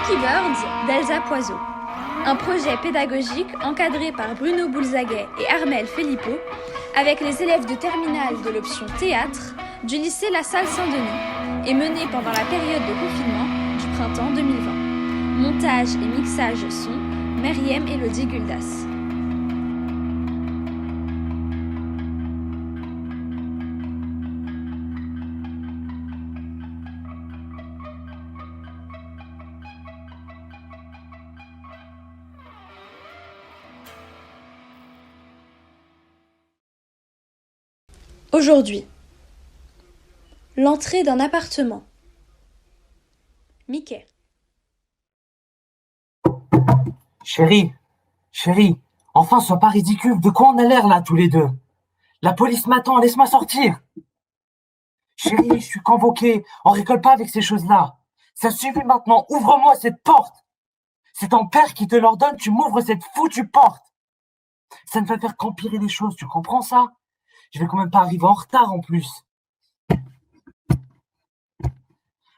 Lucky Birds d'Elsa Poiseau. Un projet pédagogique encadré par Bruno Boulzaguet et Armel Filippo avec les élèves de terminale de l'option théâtre du lycée La Salle Saint-Denis et mené pendant la période de confinement du printemps 2020. Montage et mixage son, Meriem Elodie Guldas. Aujourd'hui, l'entrée d'un appartement. Mickey. Chérie, enfin sois pas ridicule, de quoi on a l'air là tous les deux? La police m'attend, laisse-moi sortir. Chérie, je suis convoqué, on rigole pas avec ces choses-là. Ça suffit maintenant, ouvre-moi cette porte. C'est ton père qui te l'ordonne, tu m'ouvres cette foutue porte. Ça ne va faire qu'empirer les choses, tu comprends ça? Je vais quand même pas arriver en retard en plus.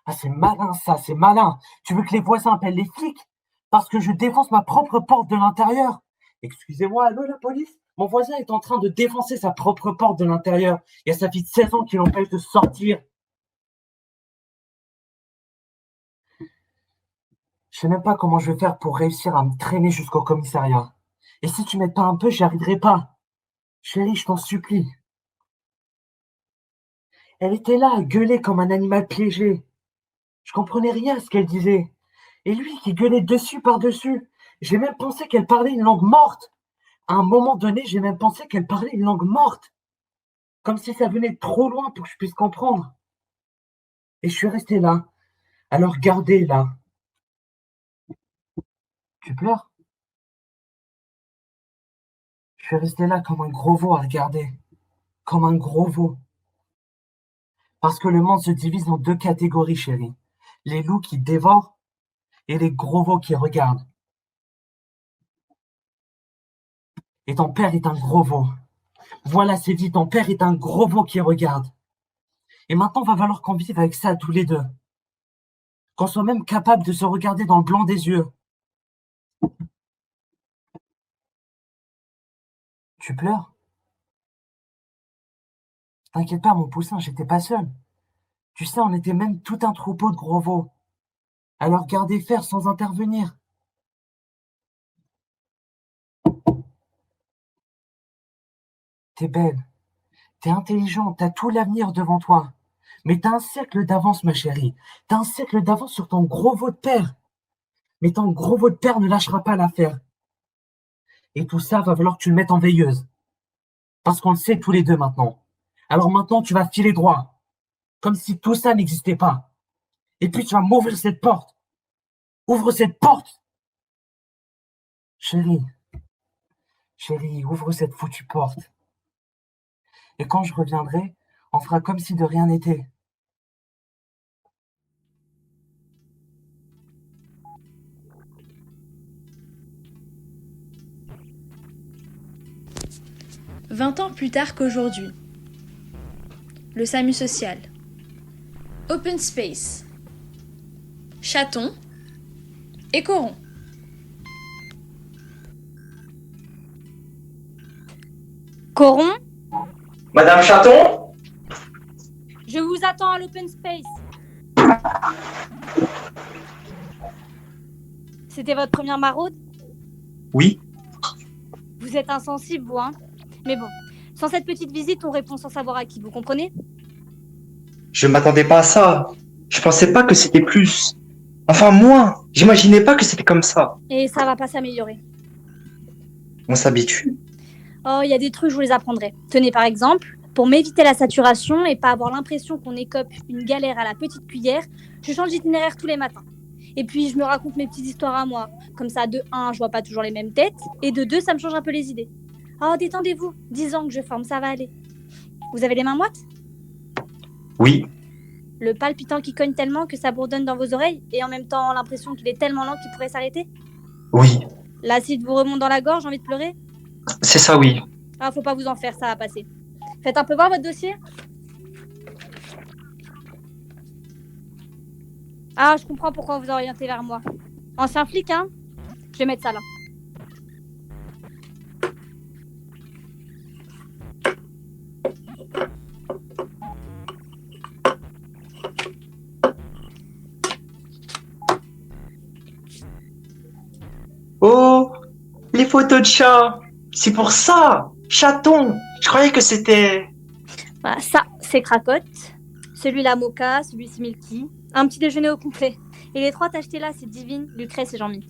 Ah, c'est malin ça, c'est malin. Tu veux que les voisins appellent les flics? Parce que je défonce ma propre porte de l'intérieur. Excusez-moi, allô la police? Mon voisin est en train de défoncer sa propre porte de l'intérieur. Il y a sa fille de 16 ans qui l'empêche de sortir. Je sais même pas comment je vais faire pour réussir à me traîner jusqu'au commissariat. Et si tu m'aides pas un peu, j'y arriverai pas. Chérie, je t'en supplie. Elle était là, à gueuler comme un animal piégé. Je comprenais rien à ce qu'elle disait. Et lui qui gueulait dessus par-dessus. J'ai même pensé qu'elle parlait une langue morte. À un moment donné, j'ai même pensé qu'elle parlait une langue morte. Comme si ça venait de trop loin pour que je puisse comprendre. Et je suis resté là, à le regarder là. Tu pleures? Je suis resté là comme un gros veau à regarder. Comme un gros veau. Parce que le monde se divise en deux catégories, chérie. Les loups qui dévorent et les gros veaux qui regardent. Et ton père est un gros veau. Voilà, c'est dit, ton père est un gros veau qui regarde. Et maintenant, va falloir qu'on vive avec ça tous les deux. Qu'on soit même capable de se regarder dans le blanc des yeux. Tu pleures? T'inquiète pas, mon poussin, j'étais pas seul. Tu sais, on était même tout un troupeau de gros veaux. À le regarder faire sans intervenir. T'es belle, t'es intelligente, t'as tout l'avenir devant toi. Mais t'as un siècle d'avance, ma chérie. T'as un siècle d'avance sur ton gros veau de père. Mais ton gros veau de père ne lâchera pas l'affaire. Et tout ça va falloir que tu le mettes en veilleuse. Parce qu'on le sait tous les deux maintenant. Alors maintenant, tu vas filer droit. Comme si tout ça n'existait pas. Et puis tu vas m'ouvrir cette porte. Ouvre cette porte. Chérie, ouvre cette foutue porte. Et quand je reviendrai, on fera comme si de rien n'était. « 20 ans plus tard qu'aujourd'hui. Le SAMU social. Open Space. Chaton et Coron. Coron, Madame Chaton? je vous attends à l'open space. C'était votre première maraude? Oui. Vous êtes insensible, vous, hein? Mais bon, sans cette petite visite, on répond sans savoir à qui, vous comprenez? Je m'attendais pas à ça. Je pensais pas que c'était plus. Enfin, moins. J'imaginais pas que c'était comme ça. Et ça va pas s'améliorer. On s'habitue. Oh, il y a des trucs, je vous les apprendrai. Tenez, par exemple, pour m'éviter la saturation et pas avoir l'impression qu'on écope une galère à la petite cuillère, je change d'itinéraire tous les matins. Et puis, je me raconte mes petites histoires à moi. Comme ça, de 1, je vois pas toujours les mêmes têtes. Et de 2, ça me change un peu les idées. Oh, détendez-vous. 10 ans que je forme, ça va aller. Vous avez les mains moites? Oui. Le palpitant qui cogne tellement que ça bourdonne dans vos oreilles et en même temps l'impression qu'il est tellement lent qu'il pourrait s'arrêter? Oui. L'acide vous remonte dans la gorge, envie de pleurer? C'est ça, oui. Ah, faut pas vous en faire, ça va passer. Faites un peu voir votre dossier. Ah, je comprends pourquoi vous orientez vers moi. Ancien flic, hein? Je vais mettre ça là. Oh, les photos de chat. C'est pour ça. Chaton. Je croyais que c'était... Voilà, ça, c'est Cracotte. Celui-là, Mocha. Celui-ci, Milky. Un petit déjeuner au complet. Et les trois tachetés là, c'est Divine, Lucrèce et Jean-Mi.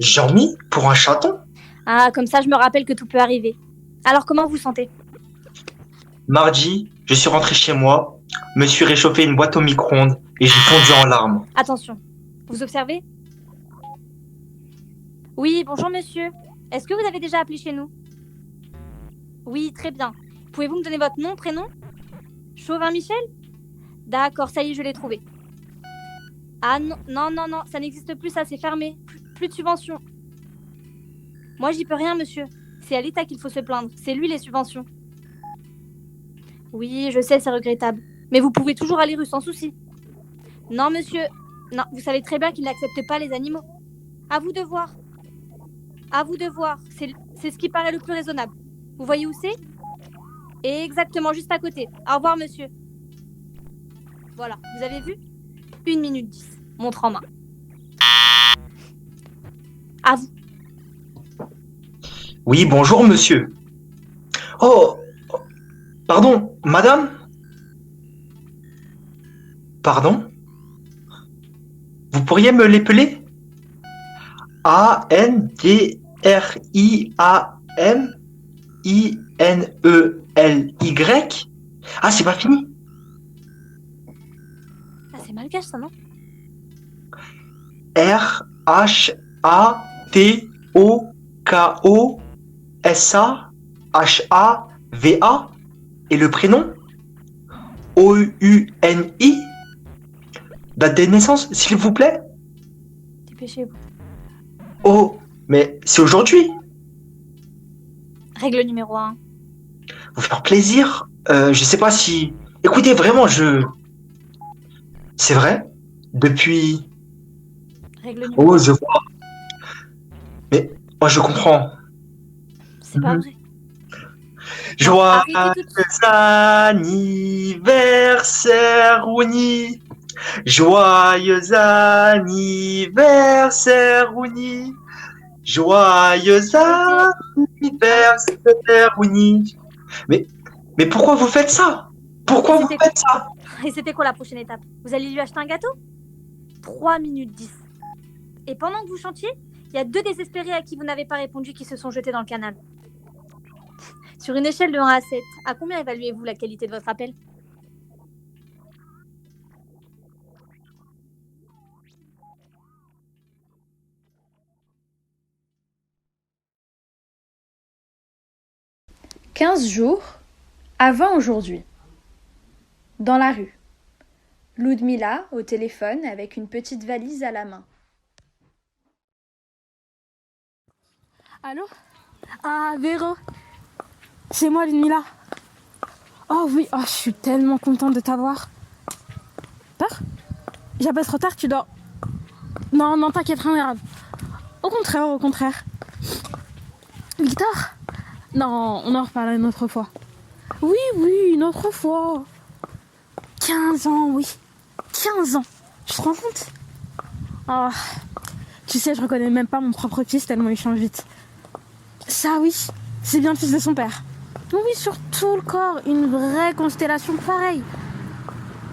Jean-Mi pour un chaton? Ah, comme ça, je me rappelle que tout peut arriver. Alors, comment vous sentez? Mardi, je suis rentré chez moi, me suis réchauffé une boîte au micro-ondes et j'ai fondu en larmes. Attention, vous observez? Oui, bonjour monsieur. Est-ce que vous avez déjà appelé chez nous? Oui, très bien. Pouvez-vous me donner votre nom, prénom? Chauvin Michel? D'accord, ça y est, je l'ai trouvé. Ah non, non, ça n'existe plus, ça, c'est fermé. Plus de subventions. Moi, j'y peux rien, monsieur. C'est à l'État qu'il faut se plaindre. C'est lui, les subventions. Oui, je sais, c'est regrettable. Mais vous pouvez toujours aller rue sans souci. Non, monsieur. Non, vous savez très bien qu'il n'accepte pas les animaux. À vous de voir. À vous de voir. C'est ce qui paraît le plus raisonnable. Vous voyez où c'est? Exactement, juste à côté. Au revoir, monsieur. Voilà, vous avez vu? 1 minute 10. Montre en main. À vous. Oui, bonjour monsieur. Oh, pardon, madame? Pardon? Vous pourriez me l'épeler? Andriaminely? Ah, c'est pas fini? Ah, c'est malgache, ça, non? RHATOKOSAHAVA. Et le prénom? OUNI? Date de naissance, s'il vous plaît? Dépêchez-vous. Oh, mais c'est aujourd'hui. Règle numéro 1. Vous faire plaisir. Je sais pas si... Écoutez, vraiment, c'est vrai. Depuis... Règle numéro Oh, je vois. Mais moi, je comprends. C'est pas vrai. Joyeux Arrêtez tout de suite. anniversaire, Rouni. Joyeux anniversaire, Rouni. Joyeux anniversaire, Rouni. Mais pourquoi vous faites ça? Pourquoi vous faites ça? Et c'était quoi la prochaine étape? Vous allez lui acheter un gâteau? 3 minutes 10. Et pendant que vous chantiez, il y a 2 désespérés à qui vous n'avez pas répondu qui se sont jetés dans le canal. Sur une échelle de 1 à 7, à combien évaluez-vous la qualité de votre appel? « 15 jours avant aujourd'hui. Dans la rue. Ludmila au téléphone avec une petite valise à la main. Allô? Ah, Véro, c'est moi, Ludmila. Oh oui, oh, je suis tellement contente de t'avoir. Peur? J'appelle trop tard, tu dors. Non, t'inquiète, rien n'est grave. Au contraire. Victor? Non, on en reparlera une autre fois. Oui, une autre fois. 15 ans, oui. 15 ans. Tu te rends compte? Oh, tu sais, je reconnais même pas mon propre fils tellement il change vite. Ça, oui, c'est bien le fils de son père. Oui, sur tout le corps, une vraie constellation pareille.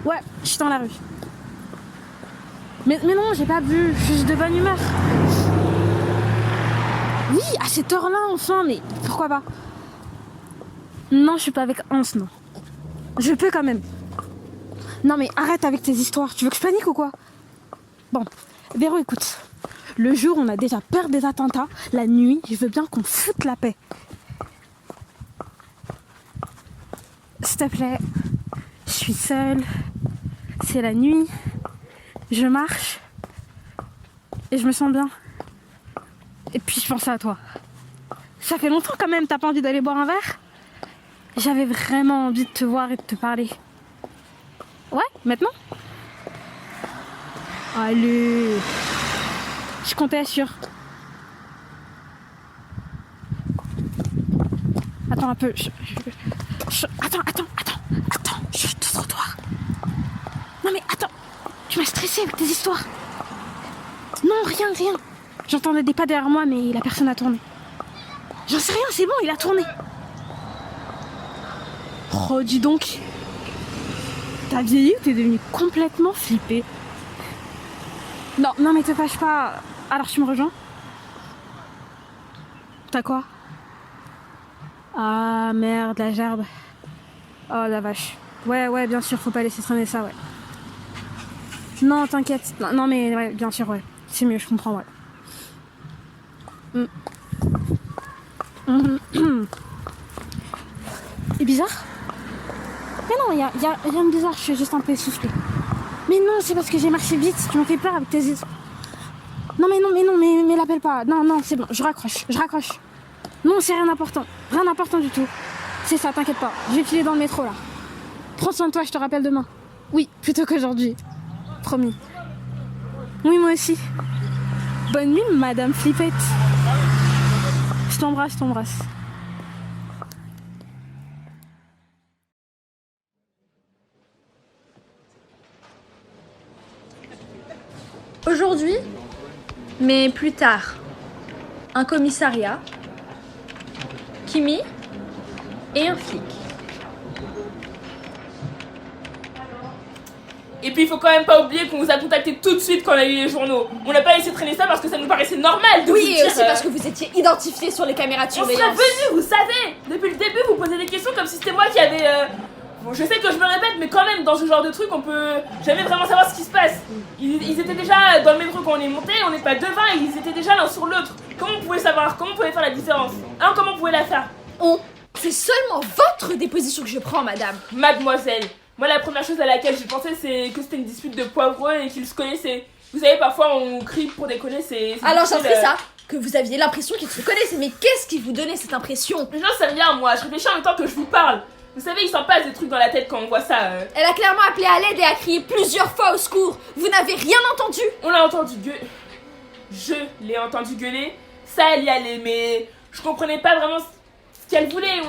Ouais, je suis dans la rue. Mais non, j'ai pas bu, je suis juste de bonne humeur. Oui, à cette heure-là, enfin, mais pourquoi pas? Non, je suis pas avec Hans, non. Je peux quand même. Non, mais arrête avec tes histoires. Tu veux que je panique ou quoi? Bon, Véro, écoute. Le jour, on a déjà peur des attentats. La nuit, je veux bien qu'on foute la paix. S'il te plaît, je suis seule. C'est la nuit. Je marche. Et je me sens bien. Et puis, je pensais à toi. Ça fait longtemps quand même, t'as pas envie d'aller boire un verre? J'avais vraiment envie de te voir et de te parler. Ouais, maintenant? Allez. Je comptais sur... Attends un peu. Attends. Chut, te trottoir. Non mais attends. Tu m'as stressé avec tes histoires. Non, rien. J'entendais des pas derrière moi, mais la personne a tourné. J'en sais rien, c'est bon, il a tourné. Oh, dis donc. T'as vieilli ou t'es devenu complètement flippé? Non, mais te fâche pas. Alors tu me rejoins? T'as quoi? Ah merde, la gerbe. Oh la vache. Ouais, bien sûr, faut pas laisser traîner ça, ouais. Non, t'inquiète. Non, mais ouais, bien sûr, ouais. C'est mieux, je comprends, ouais. Et bizarre? Mais non, y a rien de bizarre, je suis juste un peu essoufflée. Mais non, c'est parce que j'ai marché vite, tu m'as fait peur avec tes histoires. Non, mais l'appelle pas. Non, c'est bon, je raccroche. Non, c'est rien d'important du tout. C'est ça, t'inquiète pas, je vais filer dans le métro là. Prends soin de toi, je te rappelle demain. Oui, plutôt qu'aujourd'hui. Promis. Oui, moi aussi. Bonne nuit, Madame Flippette. Je t'embrasse. Aujourd'hui, mais plus tard, un commissariat, Kimi et un flic. Et puis il faut quand même pas oublier qu'on vous a contacté tout de suite quand on a eu les journaux. On n'a pas laissé traîner ça parce que ça nous paraissait normal de vous Oui, dire... et aussi parce que vous étiez identifiés sur les caméras de On serait surveillance. venus, vous savez. Depuis le début, vous posez des questions comme si c'était moi qui avais... Bon, je sais que je me répète, mais quand même, dans ce genre de truc, on peut jamais vraiment savoir ce qui se passe. Ils étaient déjà dans le métro quand on est monté, on n'est pas devant, et ils étaient déjà l'un sur l'autre. Comment on pouvait savoir? Comment on pouvait faire la différence? Comment on pouvait la faire? C'est seulement votre déposition que je prends, madame. Mademoiselle, moi la première chose à laquelle j'ai pensé, c'est que c'était une dispute de poivreux et qu'ils se connaissaient. Vous savez, parfois on crie pour déconner, c'est Alors j'ai difficile, appris ça, que vous aviez l'impression qu'ils se connaissaient. Mais qu'est-ce qui vous donnait cette impression? Mais j'en sais rien, moi, je réfléchis en même temps que je vous parle. Vous savez, il s'en passe des trucs dans la tête quand on voit ça. Elle a clairement appelé à l'aide et a crié plusieurs fois au secours. Vous n'avez rien entendu? On l'a entendu gueuler. Je l'ai entendu gueuler. Ça, elle y allait, mais je comprenais pas vraiment ce qu'elle voulait.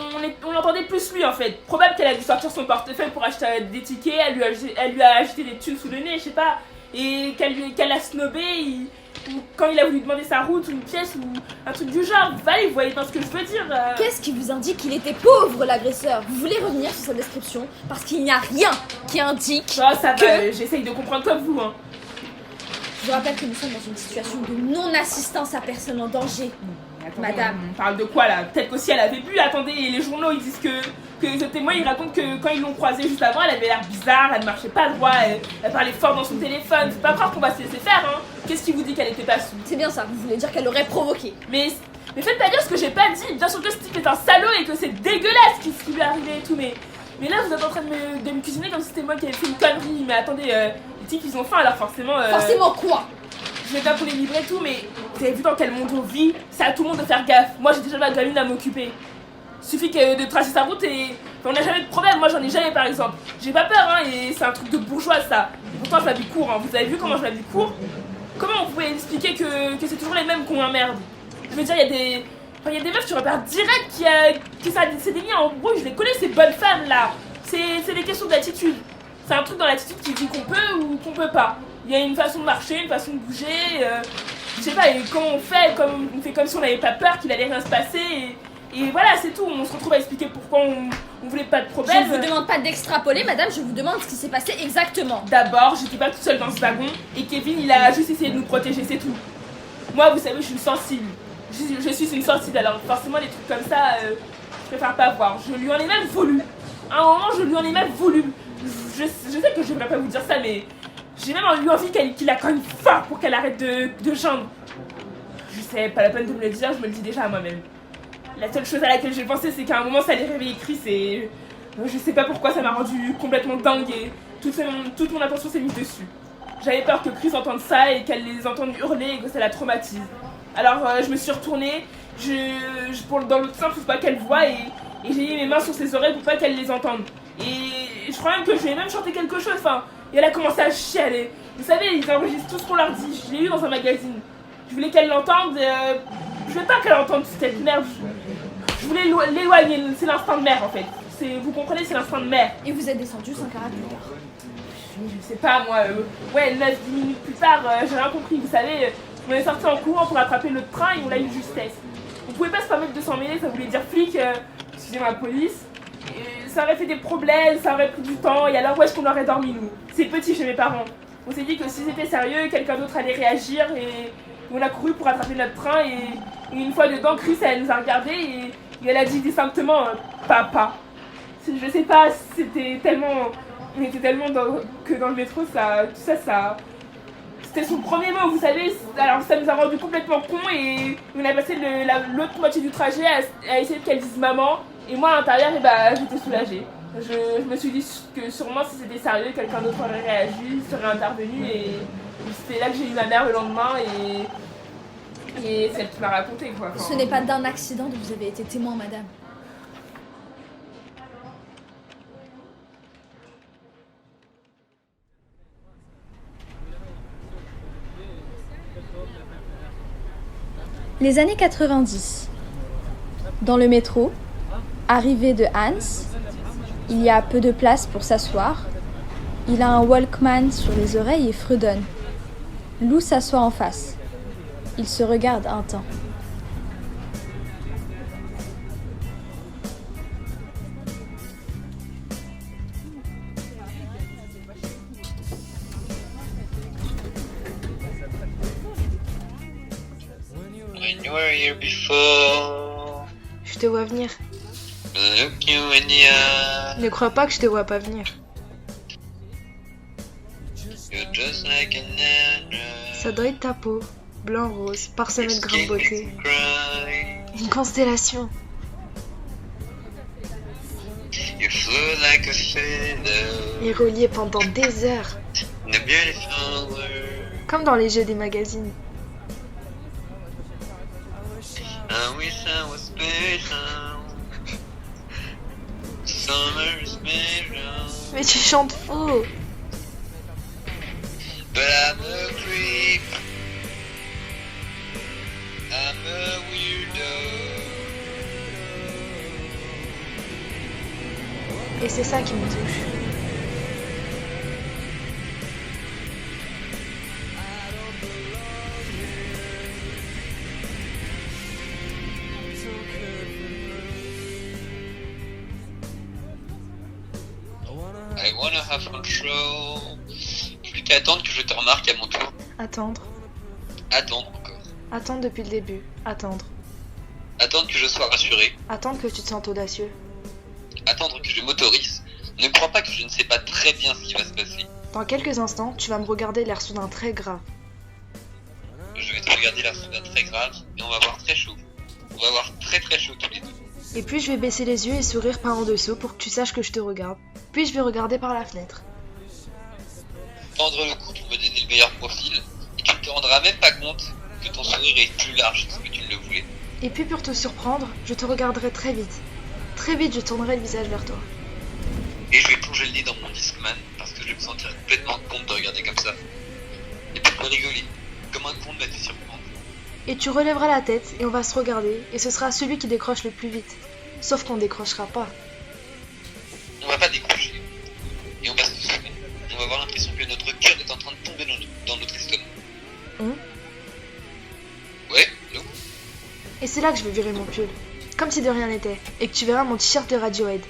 On l'entendait plus lui en fait. Probable qu'elle a dû sortir son portefeuille pour acheter des tickets. Elle lui a agité des thunes sous le nez, je sais pas. Et qu'elle l'a snobé. Ou quand il a voulu demander sa route ou une pièce ou un truc du genre. Vous voyez pas ce que je veux dire. Qu'est-ce qui vous indique qu'il était pauvre, l'agresseur? Vous voulez revenir sur sa description? Parce qu'il n'y a rien qui indique Oh, ça que... va, j'essaye de comprendre comme vous, hein. Je vous rappelle que nous sommes dans une situation de non-assistance à personne en danger. Attendez, Madame. on parle de quoi là? Peut-être qu'aussi elle avait bu, attendez, et les journaux ils disent que les témoins ils racontent que quand ils l'ont croisée juste avant, elle avait l'air bizarre, elle ne marchait pas droit, elle parlait fort dans son téléphone, c'est pas grave qu'on va se laisser faire, hein. Qu'est-ce qui vous dit qu'elle était pas sous? C'est bien ça, vous voulez dire qu'elle aurait provoqué. Mais faites pas dire ce que j'ai pas dit, bien sûr que ce type est un salaud et que c'est dégueulasse ce qui lui est arrivé et tout, mais là vous êtes en train de me cuisiner comme si c'était moi qui avais fait une connerie, mais attendez, les types ils ont faim alors forcément... Forcément quoi? Je vais pas pour les livrer et tout, mais vous avez vu dans quel monde on vit? C'est à tout le monde de faire gaffe. Moi j'ai déjà ma gamine à m'occuper. Suffit que de tracer sa route et on n'a jamais de problème. Moi j'en ai jamais par exemple. J'ai pas peur hein, et c'est un truc de bourgeois ça. Et pourtant je m'habille court, hein. Vous avez vu comment je m'habille court? Comment on pouvait expliquer que c'est toujours les mêmes qu'on emmerde? Je veux dire, il y a des meufs, tu repères direct c'est des liens en rouge. Je les connais ces bonnes femmes là. C'est des questions d'attitude. C'est un truc dans l'attitude qui dit qu'on peut ou qu'on peut pas. Il y a une façon de marcher, une façon de bouger, je sais pas, et comment on fait comme si on n'avait pas peur qu'il allait rien se passer, et voilà, c'est tout, on se retrouve à expliquer pourquoi on voulait pas de Je problème. ne vous demande pas d'extrapoler, madame, je vous demande ce qui s'est passé exactement. D'abord, j'étais pas toute seule dans ce wagon, et Kevin, il a juste essayé de nous protéger, c'est tout. Moi, vous savez, je suis sensible. Je suis une sensible, alors forcément, les trucs comme ça, je préfère pas voir. Je lui en ai même voulu. À un moment, je lui en ai même voulu. Je sais que je devrais pas vous dire ça, mais... j'ai même eu envie qu'il la cogne fort pour qu'elle arrête de geindre. Je sais, pas la peine de me le dire, je me le dis déjà à moi-même. La seule chose à laquelle j'ai pensé, c'est qu'à un moment ça allait réveiller Chris et... je sais pas pourquoi ça m'a rendu complètement dingue et toute mon attention s'est mise dessus. J'avais peur que Chris entende ça et qu'elle les entende hurler et que ça la traumatise. Alors je me suis retournée, dans l'autre sens pour pas qu'elle voie et j'ai mis mes mains sur ses oreilles pour pas qu'elle les entende. Et je crois même que je lui ai même chanté quelque chose, enfin... Et elle a commencé à chialer. Vous savez, ils enregistrent tout ce qu'on leur dit. Je l'ai eu dans un magazine. Je voulais qu'elle l'entende. Je voulais pas qu'elle entende cette merde. Je voulais l'éloigner. C'est l'instinct de mère en fait. Vous comprenez, c'est l'instinct de mère. Et vous êtes descendu 5 heures plus tard. Je sais pas moi. Ouais, 9-10 minutes plus tard, j'ai rien compris. Vous savez, on est sorti en courant pour attraper le train et on a eu justesse. On pouvait pas se permettre de s'en mêler, ça voulait dire flic, excusez-moi, police. Et ça aurait fait des problèmes, ça aurait pris du temps. Et alors où est-ce qu'on aurait dormi nous? C'est petit chez mes parents. On s'est dit que si c'était sérieux, quelqu'un d'autre allait réagir et on a couru pour attraper notre train et une fois dedans, Chris elle nous a regardé et elle a dit distinctement papa. Je sais pas, c'était tellement. On était tellement que dans le métro, ça. C'était son premier mot, vous savez. Alors ça nous a rendu complètement cons et on a passé l'autre moitié du trajet à essayer qu'elle dise maman. Et moi à l'intérieur, j'étais soulagée. Je me suis dit que sûrement si c'était sérieux, quelqu'un d'autre aurait réagi, serait intervenu et c'était là que j'ai eu ma mère le lendemain et c'est elle qui m'a raconté quoi. Ce n'est pas d'un accident dont vous avez été témoin, madame. Les années 90. Dans le métro, arrivé de Hans, il y a peu de place pour s'asseoir. Il a un Walkman sur les oreilles et fredonne. Lou s'assoit en face. Il se regarde un temps. When you were here before, Je te vois venir. look you in the eye, Ne crois pas que je te vois pas venir. you're just like an angel. Ça doit être ta peau, blanc-rose, parsemée de grains de beauté. Cry. Une constellation. You flew like a feather Et reliée pendant des heures. in a beautiful world. Comme dans les jeux des magazines. I wish I was special. Summer is special. Mais tu chantes faux. But I'm a creep. I'm a weirdo. Et c'est ça qui me touche. I wanna have control. Plus qu'à attendre que je te remarque à mon tour. Attendre. Attendre encore. Attendre depuis le début. Attendre. Attendre que je sois rassuré. Attendre que tu te sentes audacieux. Attendre que je m'autorise. Ne crois pas que je ne sais pas très bien ce qui va se passer. Dans quelques instants, tu vas me regarder l'air soudain très grave. Je vais te regarder l'air soudain très grave et on va voir très chaud. On va voir très très chaud tous les deux. Et puis je vais baisser les yeux et sourire par en dessous pour que tu saches que je te regarde. Puis je vais regarder par la fenêtre. Tendre le cou pour me donner le meilleur profil et tu ne te rendras même pas compte que ton sourire est plus large que tu ne le voulais. Et puis pour te surprendre, je te regarderai très vite. Très vite, je tournerai le visage vers toi. Et je vais plonger le nez dans mon Discman parce que je vais me sentir complètement con de te regarder comme ça. Et puis je vais rigoler, comme un con de m'être surprendre. Et tu relèveras la tête et on va se regarder et ce sera celui qui décroche le plus vite. Sauf qu'on décrochera pas. On va pas décrocher. Et on va se souvenir. On va avoir l'impression que notre cœur est en train de tomber dans notre estomac. Ouais, nous. Et c'est là que je vais virer mon pull. Comme si de rien n'était. Et que tu verras mon t-shirt de Radiohead.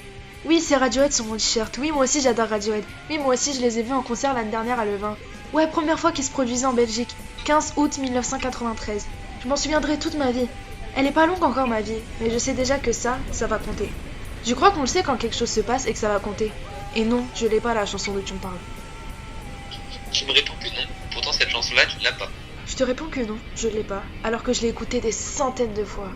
Oui, c'est Radiohead sur mon t-shirt. Oui, moi aussi j'adore Radiohead. Oui, moi aussi je les ai vus en concert l'année dernière à Leuven. Ouais, première fois qu'ils se produisaient en Belgique. 15 août 1993. Je m'en souviendrai toute ma vie. Elle est pas longue encore ma vie, mais je sais déjà que ça va compter. Je crois qu'on le sait quand quelque chose se passe et que ça va compter. Et non, je l'ai pas la chanson dont tu me parles. Tu me réponds que non. Pourtant cette chanson-là, tu ne l'as pas. Je te réponds que non, je l'ai pas, alors que je l'ai écoutée des centaines de fois.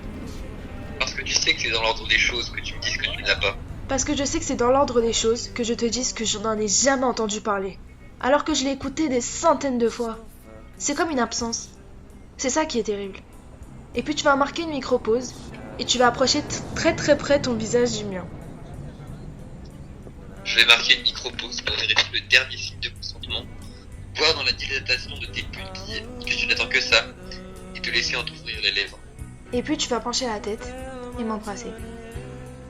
Parce que tu sais que c'est dans l'ordre des choses que tu me dises que tu ne l'as pas. Parce que je sais que c'est dans l'ordre des choses que je te dise que je n'en ai jamais entendu parler. Alors que je l'ai écoutée des centaines de fois. C'est comme une absence. C'est ça qui est terrible. Et puis tu vas marquer une micro-pause, et tu vas approcher très très près ton visage du mien. Je vais marquer une micro-pause pour vérifier le dernier signe de consentement, voir dans la dilatation de tes pupilles que tu n'attends que ça, et te laisser entrouvrir les lèvres. Et puis tu vas pencher la tête et m'embrasser.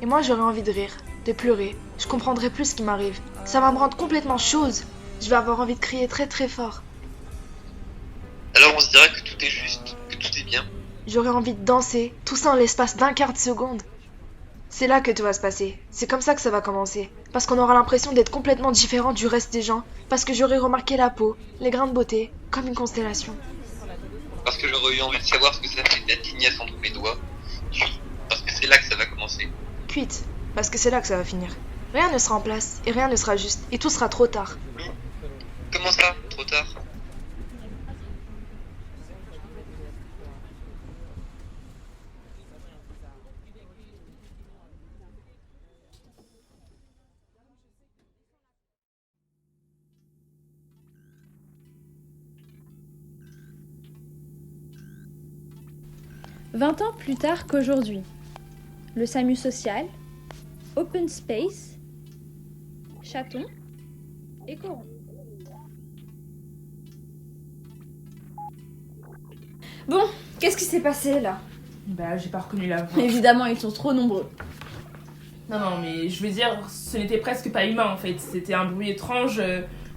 Et moi j'aurais envie de rire, de pleurer. Je comprendrai plus ce qui m'arrive. Ça va me rendre complètement chose. Je vais avoir envie de crier très très fort. Alors on se dira que tout est juste, que tout est bien. J'aurais envie de danser, tout ça en l'espace d'un quart de seconde. C'est là que tout va se passer. C'est comme ça que ça va commencer. Parce qu'on aura l'impression d'être complètement différent du reste des gens. Parce que j'aurai remarqué la peau, les grains de beauté, comme une constellation. Parce que j'aurais eu envie de savoir ce que ça fait d'être tignasse entre mes doigts. Puis, parce que c'est là que ça va commencer. Cuite, parce que c'est là que ça va finir. Rien ne sera en place, et rien ne sera juste, et tout sera trop tard. Comment ça, trop tard? « 20 ans plus tard qu'aujourd'hui, le SAMU social, Open Space, Chaton et Coron. Bon, qu'est-ce qui s'est passé là? Bah, j'ai pas reconnu la voix. Évidemment, ils sont trop nombreux. Non, mais je veux dire, ce n'était presque pas humain en fait. C'était un bruit étrange,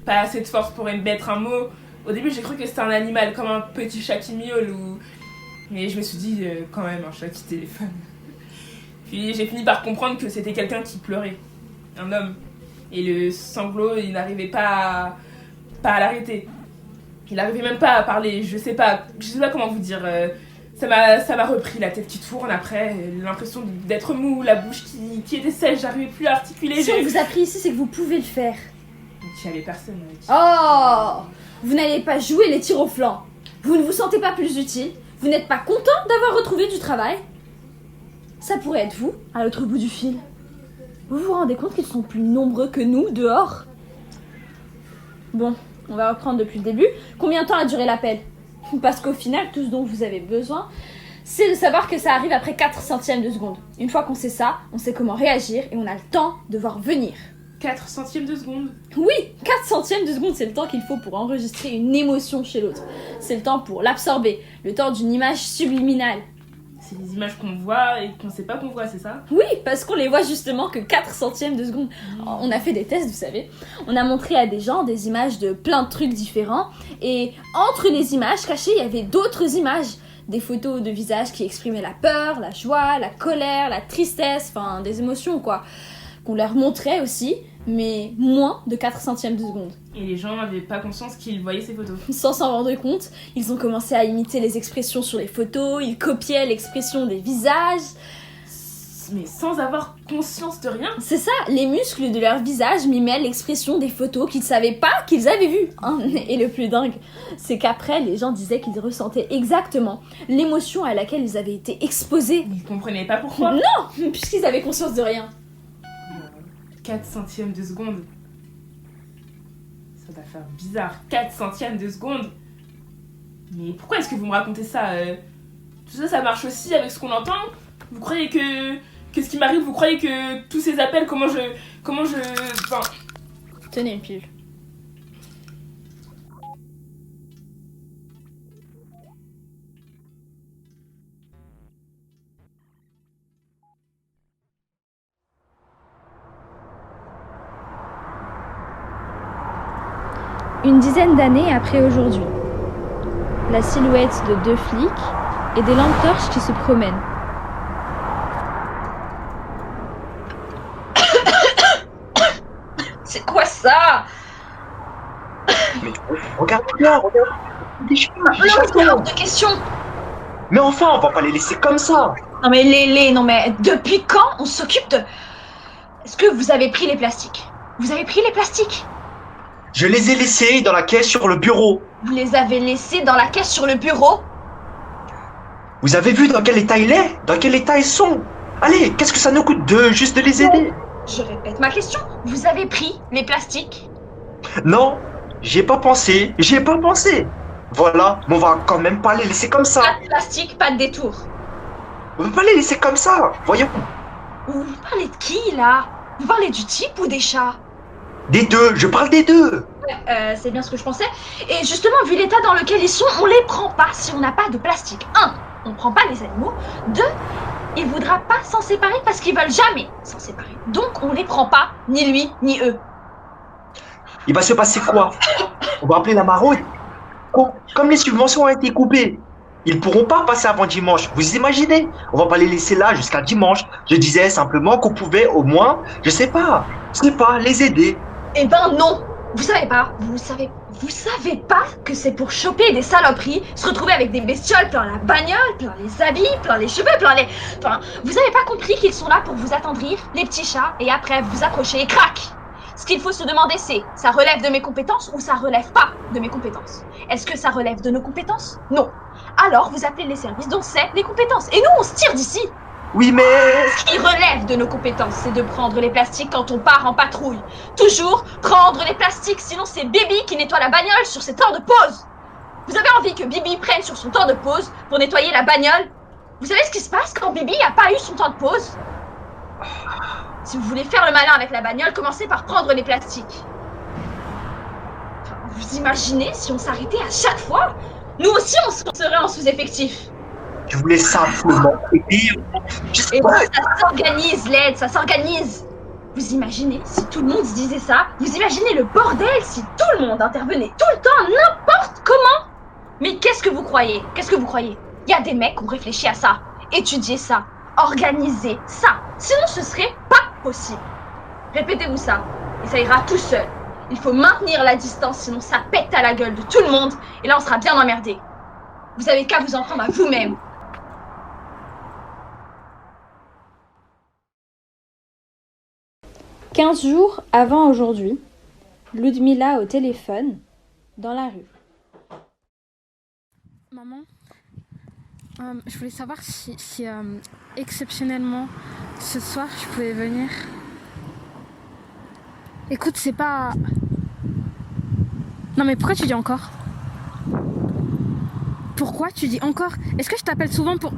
pas assez de force pour émettre un mot. Au début, j'ai cru que c'était un animal, comme un petit chat qui miaule ou... Mais je me suis dit, quand même, un chat qui téléphone. Puis j'ai fini par comprendre que c'était quelqu'un qui pleurait. Un homme. Et le sanglot, il n'arrivait pas à l'arrêter. Il n'arrivait même pas à parler, je sais pas comment vous dire. Ça m'a repris, la tête qui tourne après, l'impression d'être mou, la bouche qui était sèche, j'arrivais plus à articuler. Si on vous a pris ici, c'est que vous pouvez le faire. Il n'y avait personne. Oh! Vous n'allez pas jouer les tirs au flanc. Vous ne vous sentez pas plus utile. Vous n'êtes pas content d'avoir retrouvé du travail. Ça pourrait être vous, à l'autre bout du fil. Vous vous rendez compte qu'ils sont plus nombreux que nous, dehors? Bon, on va reprendre depuis le début. Combien de temps a duré l'appel? Parce qu'au final, tout ce dont vous avez besoin, c'est de savoir que ça arrive après 4 centièmes de seconde. Une fois qu'on sait ça, on sait comment réagir et on a le temps de voir venir. 4 centièmes de seconde? Oui, 4 centièmes de seconde, c'est le temps qu'il faut pour enregistrer une émotion chez l'autre. C'est le temps pour l'absorber, le temps d'une image subliminale. C'est les images qu'on voit et qu'on sait pas qu'on voit, c'est ça? Oui, parce qu'on les voit justement que 4 centièmes de seconde. On a fait des tests, vous savez. On a montré à des gens des images de plein de trucs différents. Et entre les images cachées, il y avait d'autres images. Des photos de visages qui exprimaient la peur, la joie, la colère, la tristesse, enfin des émotions quoi. Qu'on leur montrait aussi, mais moins de 4 centièmes de seconde. Et les gens n'avaient pas conscience qu'ils voyaient ces photos. Sans s'en rendre compte, ils ont commencé à imiter les expressions sur les photos, ils copiaient l'expression des visages. Mais sans avoir conscience de rien. C'est ça, les muscles de leur visage mimaient l'expression des photos qu'ils savaient pas qu'ils avaient vues. Hein. Et le plus dingue, c'est qu'après, les gens disaient qu'ils ressentaient exactement l'émotion à laquelle ils avaient été exposés. Ils comprenaient pas pourquoi. Non, puisqu'ils avaient conscience de rien. 4 centièmes de seconde. Ça va faire bizarre. 4 centièmes de seconde. Mais pourquoi est-ce que vous me racontez ça? Tout ça, ça marche aussi avec ce qu'on entend? Vous croyez que ce qui m'arrive, vous croyez que tous ces appels, comment je... Enfin... Tenez une pilule. Une dizaine d'années après aujourd'hui, la silhouette de 2 flics et des lampes torches qui se promènent. C'est quoi ça? Mais regarde là, regarde. Des cheveux, C'est hors de question. Mais enfin, on va pas les laisser comme ça. Non mais non mais depuis quand on s'occupe de... Est-ce que vous avez pris les plastiques? Vous avez pris les plastiques? Je les ai laissés dans la caisse sur le bureau. Vous les avez laissés dans la caisse sur le bureau? Vous avez vu dans quel état il est? Dans quel état ils sont? Allez, qu'est-ce que ça nous coûte de juste de les aider? Je répète ma question. Vous avez pris les plastiques? Non, j'y ai pas pensé, Voilà, mais on va quand même pas les laisser comme ça. Pas de plastique, pas de détour. On va pas les laisser comme ça, voyons. Vous parlez de qui là? Vous parlez du type ou des chats? Des deux, je parle des deux. C'est bien ce que je pensais. Et justement, vu l'état dans lequel ils sont, on les prend pas si on n'a pas de plastique. 1. On prend pas les animaux. 2. Il voudra pas s'en séparer parce qu'ils veulent jamais s'en séparer. Donc on les prend pas, ni lui, ni eux. Il va se passer quoi? On va appeler la maraude. Comme les subventions ont été coupées, ils pourront pas passer avant dimanche. Vous imaginez? On va pas les laisser là jusqu'à dimanche. Je disais simplement qu'on pouvait au moins, je sais pas, les aider. Eh ben non. Vous savez pas que c'est pour choper des saloperies, se retrouver avec des bestioles plein la bagnole, plein les habits, plein les cheveux, Enfin, vous avez pas compris qu'ils sont là pour vous attendrir, les petits chats, et après vous accrocher et crac. Ce qu'il faut se demander c'est, ça relève de mes compétences ou ça relève pas de mes compétences? Est-ce que ça relève de nos compétences? Non. Alors vous appelez les services dont c'est les compétences. Et nous on se tire d'ici. Oui, mais... Ce qui relève de nos compétences, c'est de prendre les plastiques quand on part en patrouille. Toujours prendre les plastiques, sinon c'est Bibi qui nettoie la bagnole sur ses temps de pause. Vous avez envie que Bibi prenne sur son temps de pause pour nettoyer la bagnole? Vous savez ce qui se passe quand Bibi n'a pas eu son temps de pause? Si vous voulez faire le malin avec la bagnole, commencez par prendre les plastiques. Enfin, vous imaginez si on s'arrêtait à chaque fois? Nous aussi on serait en sous-effectif. Je voulais simplement aider. Et bon, ça s'organise, l'aide, ça s'organise. Vous imaginez si tout le monde se disait ça? Vous imaginez le bordel si tout le monde intervenait tout le temps, n'importe comment? Mais qu'est-ce que vous croyez? Il y a des mecs qui ont réfléchi à ça, étudié ça, organisé ça. Sinon, ce serait pas possible. Répétez-vous ça, et ça ira tout seul. Il faut maintenir la distance, sinon ça pète à la gueule de tout le monde, et là on sera bien emmerdé. Vous avez qu'à vous en prendre à vous-même. « 15 jours avant aujourd'hui, Ludmila au téléphone, dans la rue. Maman, je voulais savoir si exceptionnellement, ce soir, je pouvais venir. Écoute, c'est pas... Non mais pourquoi tu dis encore? Pourquoi tu dis encore? Est-ce que je t'appelle souvent pour...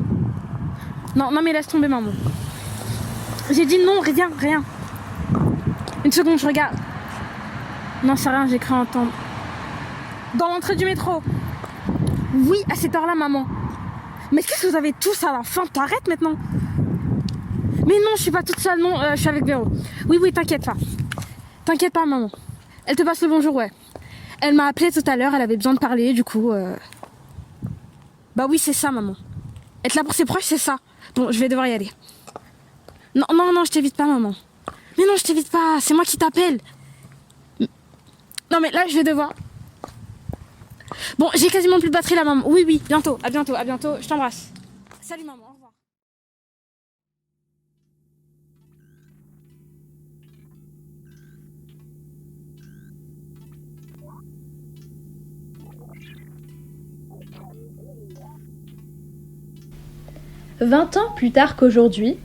Non mais laisse tomber, maman. J'ai dit non, rien. Une seconde, je regarde. Non, c'est rien, j'ai cru entendre. Dans l'entrée du métro. Oui, à cette heure-là, maman. Mais qu'est-ce que vous avez tous à la fin? T'arrêtes maintenant. Mais non, je suis pas toute seule, non, je suis avec Véro. Oui, t'inquiète pas. T'inquiète pas, maman. Elle te passe le bonjour, ouais. Elle m'a appelé tout à l'heure, elle avait besoin de parler, du coup... Bah oui, c'est ça, maman. Être là pour ses proches, c'est ça. Bon, je vais devoir y aller. Non, je t'évite pas, maman. Mais non, je t'évite pas, c'est moi qui t'appelle. Non, mais là, je vais devoir... Bon, j'ai quasiment plus de batterie, là, maman. Oui, bientôt, à bientôt, je t'embrasse. Salut, maman, au revoir. « 20 ans plus tard qu'aujourd'hui,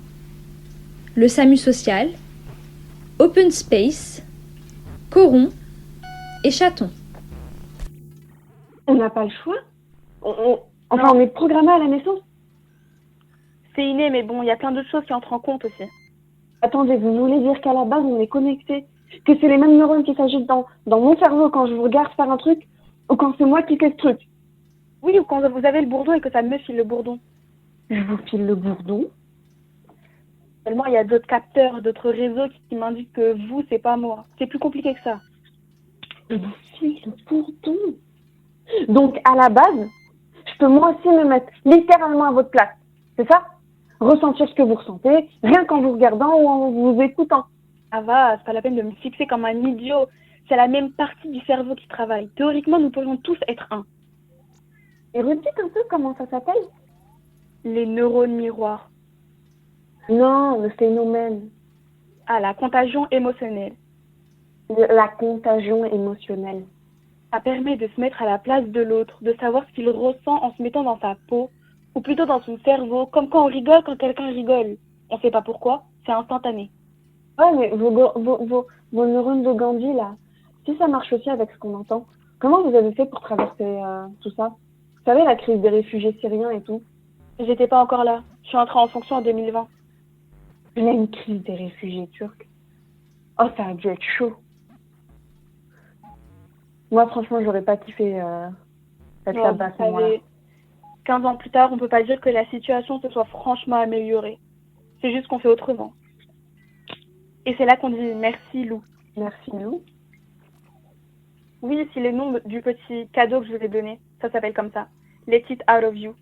le SAMU social, Open Space, Coron et Chaton. On n'a pas le choix. On est programmé à la naissance. C'est inné, mais bon, il y a plein d'autres choses qui entrent en compte aussi. Attendez, vous voulez dire qu'à la base, on est connectés? Que c'est les mêmes neurones qui s'agitent dans mon cerveau quand je vous regarde faire un truc, ou quand c'est moi qui fais ce truc? Oui, ou quand vous avez le bourdon et que ça me file le bourdon. Je vous file le bourdon? Seulement, il y a d'autres capteurs, d'autres réseaux qui m'indiquent que vous, c'est pas moi. C'est plus compliqué que ça. Je vous file le bourdon? Donc, à la base, je peux moi aussi me mettre littéralement à votre place. C'est ça? Ressentir ce que vous ressentez, rien qu'en vous regardant ou en vous écoutant. Ça va, c'est pas la peine de me fixer comme un idiot. C'est la même partie du cerveau qui travaille. Théoriquement, nous pourrions tous être un. Et redites un peu comment ça s'appelle? Les neurones miroirs. Non, le phénomène. Ah, la contagion émotionnelle. La contagion émotionnelle. Ça permet de se mettre à la place de l'autre, de savoir ce qu'il ressent en se mettant dans sa peau, ou plutôt dans son cerveau, comme quand on rigole quand quelqu'un rigole. On sait pas pourquoi, c'est instantané. Ouais, mais vos neurones de Gandhi, là, si ça marche aussi avec ce qu'on entend, comment vous avez fait pour traverser tout ça? Vous savez, la crise des réfugiés syriens et tout? J'étais pas encore là. Je suis entrée en fonction en 2020. Il y a une crise des réfugiés turcs. Oh, ça a dû être chaud. Moi, franchement, j'aurais pas kiffé être Bon, là-bas à vous ce moment-là. savez, 15 ans plus tard, on peut pas dire que la situation se soit franchement améliorée. C'est juste qu'on fait autrement. Et c'est là qu'on dit merci Lou. Merci, Lou. Oui, c'est le nom du petit cadeau que je vous ai donné. Ça s'appelle comme ça. Let it out of you.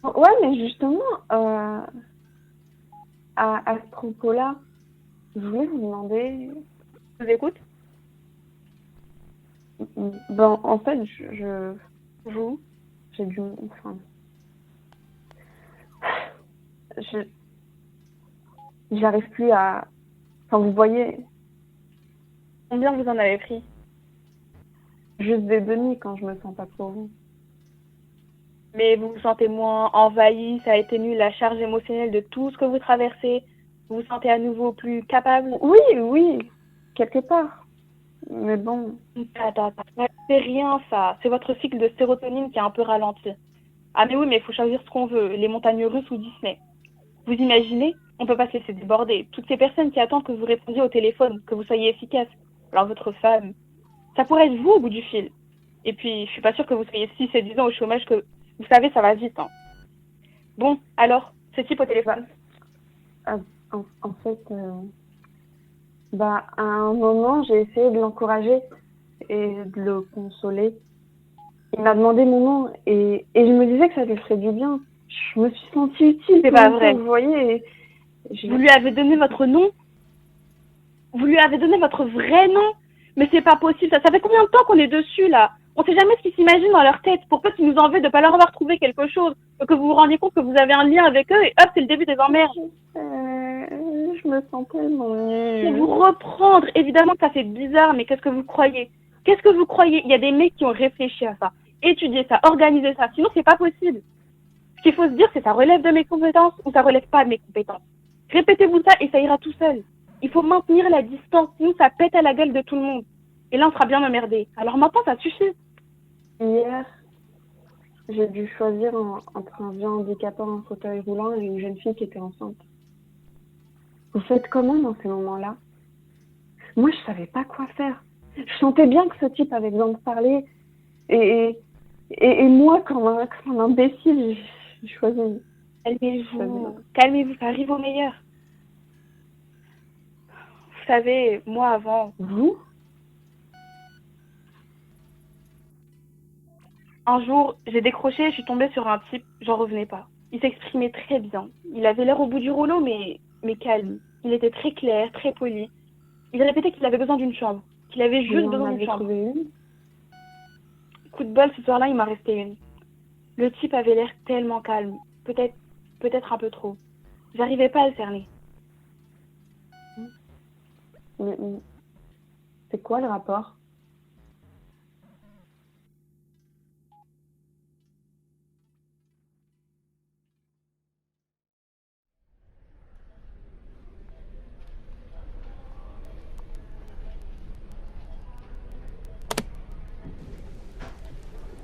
Ouais, mais justement, à ce propos-là, je voulais vous demander... Je vous écoute. Ben, en fait, Vous j'ai dû... Enfin... J'arrive plus à... Enfin, vous voyez, Combien vous en avez pris? juste des demi quand je me sens pas pour vous. Mais vous vous sentez moins envahi, ça a été nul la charge émotionnelle de tout ce que vous traversez. Vous vous sentez à nouveau plus capable? Oui, quelque part. Mais bon... Attends. C'est rien ça. C'est votre cycle de sérotonine qui est un peu ralenti. Ah mais oui, mais il faut choisir ce qu'on veut. Les montagnes russes ou Disney. Vous imaginez? On peut pas se laisser déborder. Toutes ces personnes qui attendent que vous répondiez au téléphone, que vous soyez efficace. Alors votre femme, ça pourrait être vous au bout du fil. Et puis, je suis pas sûre que vous soyez si séduisant au chômage que... Vous savez, ça va vite. Hein. Bon, alors, ce type au téléphone. En fait, à un moment, j'ai essayé de l'encourager et de le consoler. Il m'a demandé mon nom et je me disais que ça lui ferait du bien. Je me suis sentie utile. C'est pas vrai. Vous voyez. Vous lui avez donné votre nom? Vous lui avez donné votre vrai nom? Mais c'est pas possible. Ça fait combien de temps qu'on est dessus, là? On sait jamais ce qu'ils s'imaginent dans leur tête. Pour peu qu'ils nous en veulent de pas leur avoir trouvé quelque chose. Que vous vous rendiez compte que vous avez un lien avec eux et hop, c'est le début des emmerdes. Je me sens tellement nulle. Pour vous reprendre, évidemment que ça fait bizarre, mais qu'est-ce que vous croyez? Qu'est-ce que vous croyez? Il y a des mecs qui ont réfléchi à ça, étudié ça, organisé ça. Sinon, c'est pas possible. Ce qu'il faut se dire, c'est ça relève de mes compétences ou ça relève pas de mes compétences. Répétez-vous ça et ça ira tout seul. Il faut maintenir la distance, sinon ça pète à la gueule de tout le monde. Et là, on sera bien emmerdé. Alors maintenant, ça suffit. Hier, j'ai dû choisir entre un vieux handicapant en fauteuil roulant et une jeune fille qui était enceinte. Vous faites comment dans ces moments-là? Moi, je savais pas quoi faire. Je sentais bien que ce type avait besoin de parler. Et moi, comme un imbécile, j'ai choisi. Calmez-vous, ça arrive au meilleur. Vous savez, moi avant... Vous? Un jour, j'ai décroché et je suis tombée sur un type, j'en revenais pas. Il s'exprimait très bien. Il avait l'air au bout du rouleau, mais calme. Il était très clair, très poli. Il répétait qu'il avait besoin d'une chambre, qu'il avait juste besoin d'une chambre. Coup de bol, ce soir-là, il m'en restait une. Le type avait l'air tellement calme, peut-être un peu trop. J'arrivais pas à le cerner. Mais c'est quoi le rapport?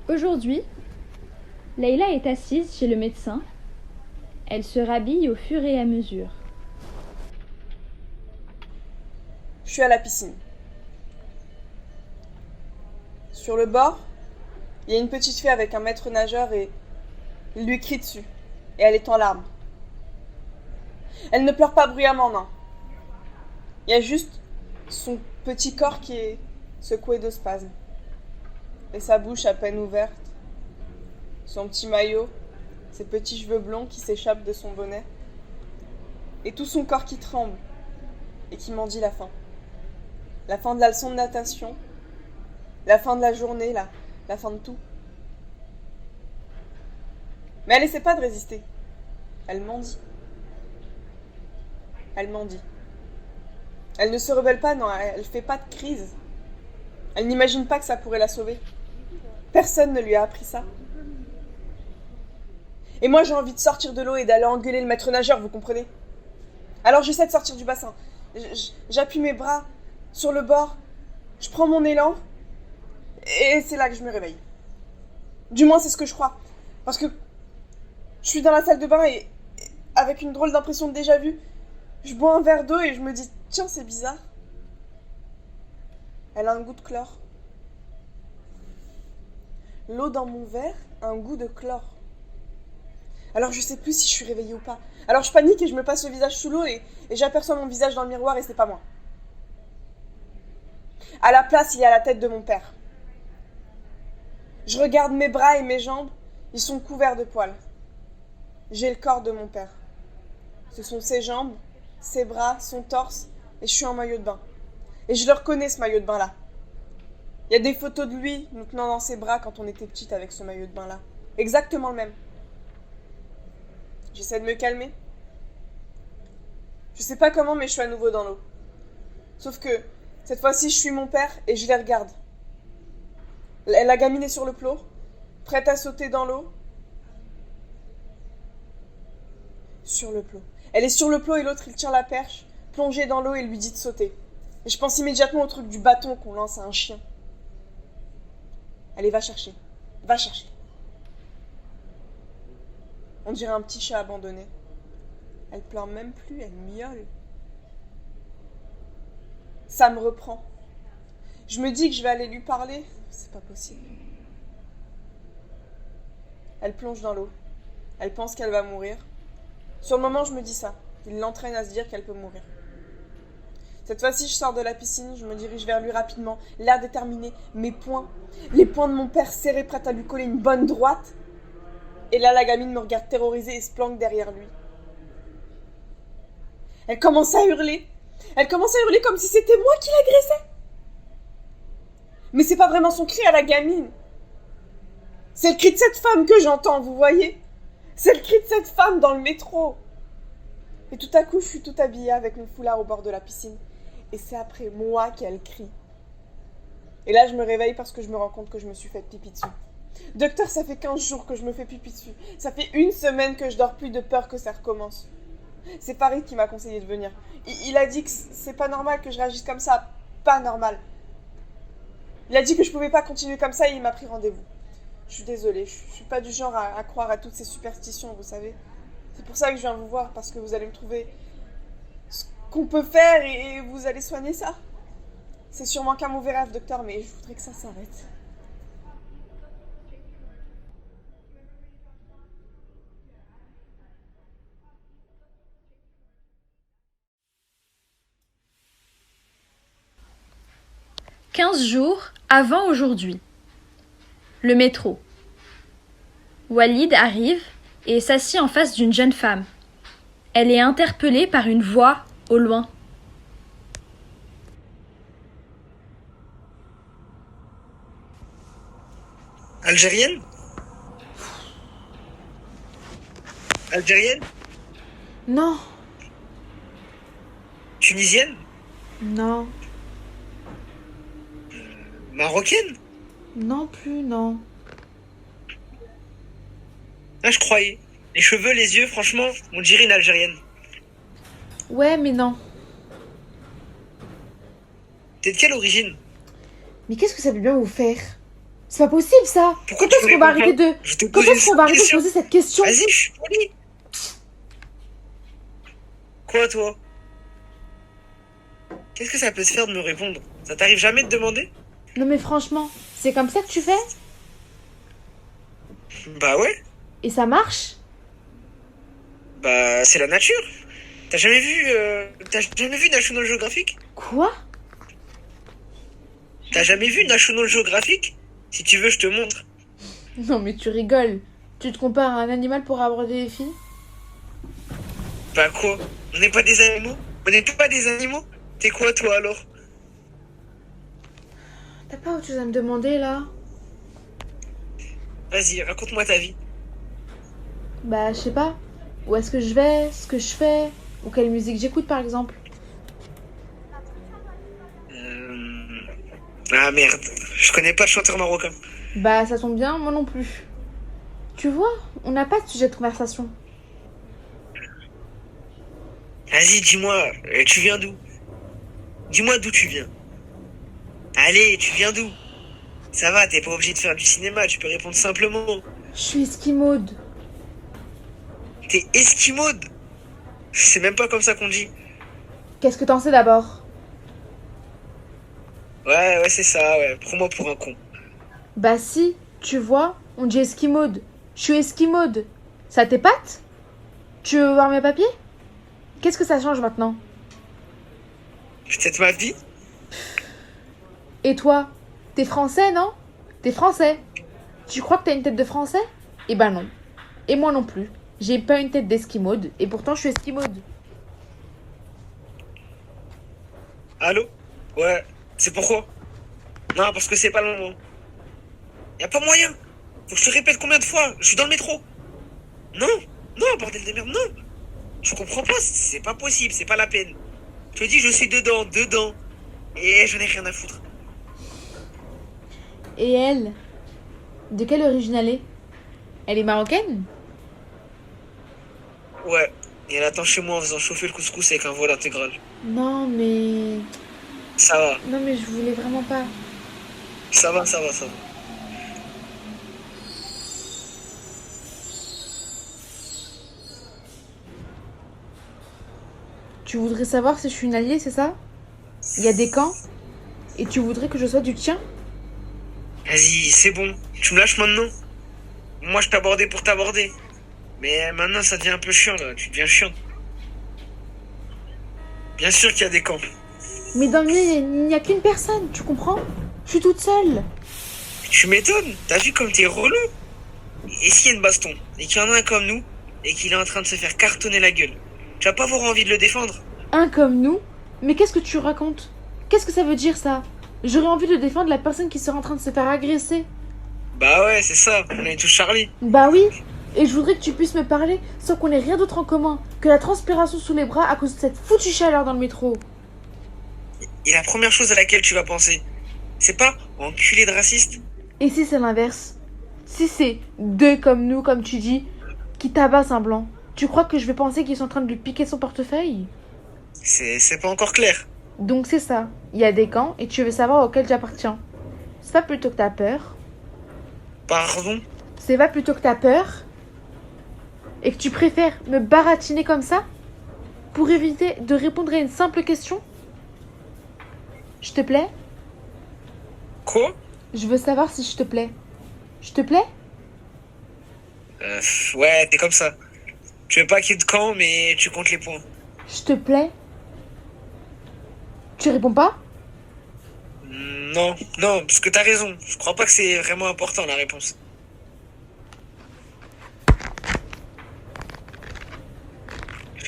Aujourd'hui, Leïla est assise chez le médecin. Elle se rhabille au fur et à mesure. Je suis à la piscine. Sur le bord, il y a une petite fille avec un maître nageur et il lui crie dessus. Et elle est en larmes. Elle ne pleure pas bruyamment, non. Il y a juste son petit corps qui est secoué de spasmes. Et sa bouche à peine ouverte. Son petit maillot, ses petits cheveux blonds qui s'échappent de son bonnet. Et tout son corps qui tremble et qui m'en dit la fin. La fin de la leçon de natation, la fin de la journée, la fin de tout. Mais elle essaie pas de résister. Elle mendie. Elle mendie. Elle ne se rebelle pas, non, elle fait pas de crise. Elle n'imagine pas que ça pourrait la sauver. Personne ne lui a appris ça. Et moi, j'ai envie de sortir de l'eau et d'aller engueuler le maître nageur, vous comprenez? Alors j'essaie de sortir du bassin. J'appuie mes bras sur le bord, je prends mon élan, et c'est là que je me réveille. Du moins, c'est ce que je crois. Parce que je suis dans la salle de bain et avec une drôle d'impression de déjà-vu, je bois un verre d'eau et je me dis, tiens, c'est bizarre. Elle a un goût de chlore. L'eau dans mon verre a un goût de chlore. Alors je sais plus si je suis réveillée ou pas. Alors je panique et je me passe le visage sous l'eau et j'aperçois mon visage dans le miroir et c'est pas moi. À la place, il y a la tête de mon père. Je regarde mes bras et mes jambes, ils sont couverts de poils. J'ai le corps de mon père. Ce sont ses jambes, ses bras, son torse, et je suis en maillot de bain. Et je le reconnais, ce maillot de bain-là. Il y a des photos de lui nous tenant dans ses bras quand on était petite avec ce maillot de bain-là. Exactement le même. J'essaie de me calmer. Je sais pas comment, mais je suis à nouveau dans l'eau. Sauf que, cette fois-ci, je suis mon père et je les regarde. La gamine est sur le plot, prête à sauter dans l'eau. Sur le plot. Elle est sur le plot et l'autre, il tient la perche, plongé dans l'eau et lui dit de sauter. Et je pense immédiatement au truc du bâton qu'on lance à un chien. Allez, va chercher. Va chercher. On dirait un petit chat abandonné. Elle pleure même plus, elle miaule. Ça me reprend. Je me dis que je vais aller lui parler. C'est pas possible. Elle plonge dans l'eau. Elle pense qu'elle va mourir. Sur le moment, je me dis ça. Il l'entraîne à se dire qu'elle peut mourir. Cette fois-ci, je sors de la piscine, je me dirige vers lui rapidement, l'air déterminé, mes poings, les poings de mon père serrés, prêts à lui coller une bonne droite. Et là, la gamine me regarde terrorisée et se planque derrière lui. Elle commence à hurler. Elle commence à hurler comme si c'était moi qui l'agressais. Mais c'est pas vraiment son cri à la gamine. C'est le cri de cette femme que j'entends, vous voyez? C'est le cri de cette femme dans le métro. Et tout à coup, je suis toute habillée avec mon foulard au bord de la piscine. Et c'est après moi qu'elle crie. Et là, je me réveille parce que je me rends compte que je me suis fait pipi dessus. Docteur, ça fait 15 jours que je me fais pipi dessus. Ça fait 1 semaine que je dors plus de peur que ça recommence. C'est Farid qui m'a conseillé de venir. Il a dit que c'est pas normal que je réagisse comme ça. Pas normal. Il a dit que je pouvais pas continuer comme ça et il m'a pris rendez-vous. Je suis désolée, je suis pas du genre à croire à toutes ces superstitions, vous savez. C'est pour ça que je viens vous voir, parce que vous allez me trouver ce qu'on peut faire et vous allez soigner ça. C'est sûrement qu'un mauvais rêve, docteur, mais je voudrais que ça s'arrête. « 15 jours avant aujourd'hui. Le métro. Walid arrive et s'assied en face d'une jeune femme. Elle est interpellée par une voix au loin. Algérienne? Algérienne? Non, Tunisienne? non, Marocaine? non plus, non. Ah, je croyais. Les cheveux, les yeux, franchement, on dirait une Algérienne. Ouais, mais non. T'es de quelle origine? Mais qu'est-ce que ça peut bien vous faire? C'est pas possible ça. Pourquoi Quand tu est-ce qu'on me va réponds arrêter pas? de... Je te Quand pose est-ce qu'on va une arrêter de question. poser cette question? Vas-y, je suis poli. Quoi, toi? Qu'est-ce que ça peut te faire de me répondre? Ça t'arrive jamais de demander? Non mais franchement, c'est comme ça que tu fais? Bah ouais. Et ça marche? Bah, c'est la nature. T'as jamais vu National Geographic? Quoi? T'as jamais vu National Geographic? Si tu veux, je te montre. Non mais tu rigoles. Tu te compares à un animal pour aborder les filles? Bah quoi? On n'est pas des animaux? On n'est pas des animaux? T'es quoi, toi, alors? T'as pas autre chose à me demander là? Vas-y, raconte-moi ta vie. Bah je sais pas. Où est-ce que je vais? Ce que je fais? Ou quelle musique j'écoute par exemple? Ah merde, je connais pas de chanteur marocain. Bah ça tombe bien, moi non plus. Tu vois, on n'a pas de sujet de conversation. Vas-y, dis-moi, tu viens d'où? Dis-moi d'où tu viens. Allez, tu viens d'où? Ça va, t'es pas obligé de faire du cinéma, tu peux répondre simplement. Je suis esquimaude. T'es esquimaude? C'est même pas comme ça qu'on dit. Qu'est-ce que t'en sais d'abord? Ouais, c'est ça, ouais. Prends-moi pour un con. Bah si, Tu vois, on dit esquimaude. Je suis esquimaude. Ça t'épate? Tu veux voir mes papiers? Qu'est-ce que ça change maintenant? Peut-être ma vie? Et toi? T'es français, non? T'es français. Tu crois que t'as une tête de français? Eh ben non. Et moi non plus. J'ai pas une tête d'esquimaude, et pourtant je suis esquimaude. Allô? Ouais, c'est pourquoi? Non, parce que c'est pas le moment. Y a pas moyen. Faut que je te répète combien de fois? Je suis dans le métro. Non, non, bordel de merde, non. Je comprends pas, c'est pas possible, c'est pas la peine. Je te dis, je suis dedans. Et je n'ai rien à foutre. Et elle? De quelle origine elle est? Elle est marocaine? Ouais, et elle attend chez moi en faisant chauffer le couscous avec un voile intégral. Non mais... Ça va, Non mais je voulais vraiment pas. ça va. Tu voudrais savoir si je suis une alliée, c'est ça? Il y a des camps? Et tu voudrais que je sois du tien? Vas-y, c'est bon, tu me lâches maintenant. Moi, je t'abordais pour t'aborder. Mais maintenant, ça devient un peu chiant, là. Tu deviens chiant. Bien sûr qu'il y a des camps. Mais dans le mien, il n'y a qu'une personne, tu comprends? Je suis toute seule. Tu m'étonnes. T'as vu comme t'es relou? Et s'il y a une baston, et qu'il y en a un comme nous, et qu'il est en train de se faire cartonner la gueule, tu vas pas avoir envie de le défendre? Un comme nous? Mais qu'est-ce que tu racontes? Qu'est-ce que ça veut dire, ça? J'aurais envie de défendre la personne qui serait en train de se faire agresser. Bah ouais, c'est ça. On est tous Charlie. Bah oui. Et je voudrais que tu puisses me parler sans qu'on ait rien d'autre en commun que la transpiration sous les bras à cause de cette foutue chaleur dans le métro. Et la première chose à laquelle tu vas penser, c'est pas enculé de raciste? Et si c'est l'inverse? Si c'est deux comme nous, comme tu dis, qui tabassent un blanc, tu crois que je vais penser qu'ils sont en train de lui piquer son portefeuille? C'est pas encore clair. Donc c'est ça. Il y a des camps et tu veux savoir auquel j'appartiens. C'est pas plutôt que t'as peur? Pardon? C'est pas plutôt que t'as peur? Et que tu préfères me baratiner comme ça? Pour éviter de répondre à une simple question? Je te plais? Quoi? Je veux savoir si je te plais. Je te plais? Ouais, t'es comme ça. Tu veux pas qu'il y ait de camp, mais tu comptes les points. Je te plais? Tu réponds pas? Non, parce que t'as raison. Je crois pas que c'est vraiment important, la réponse.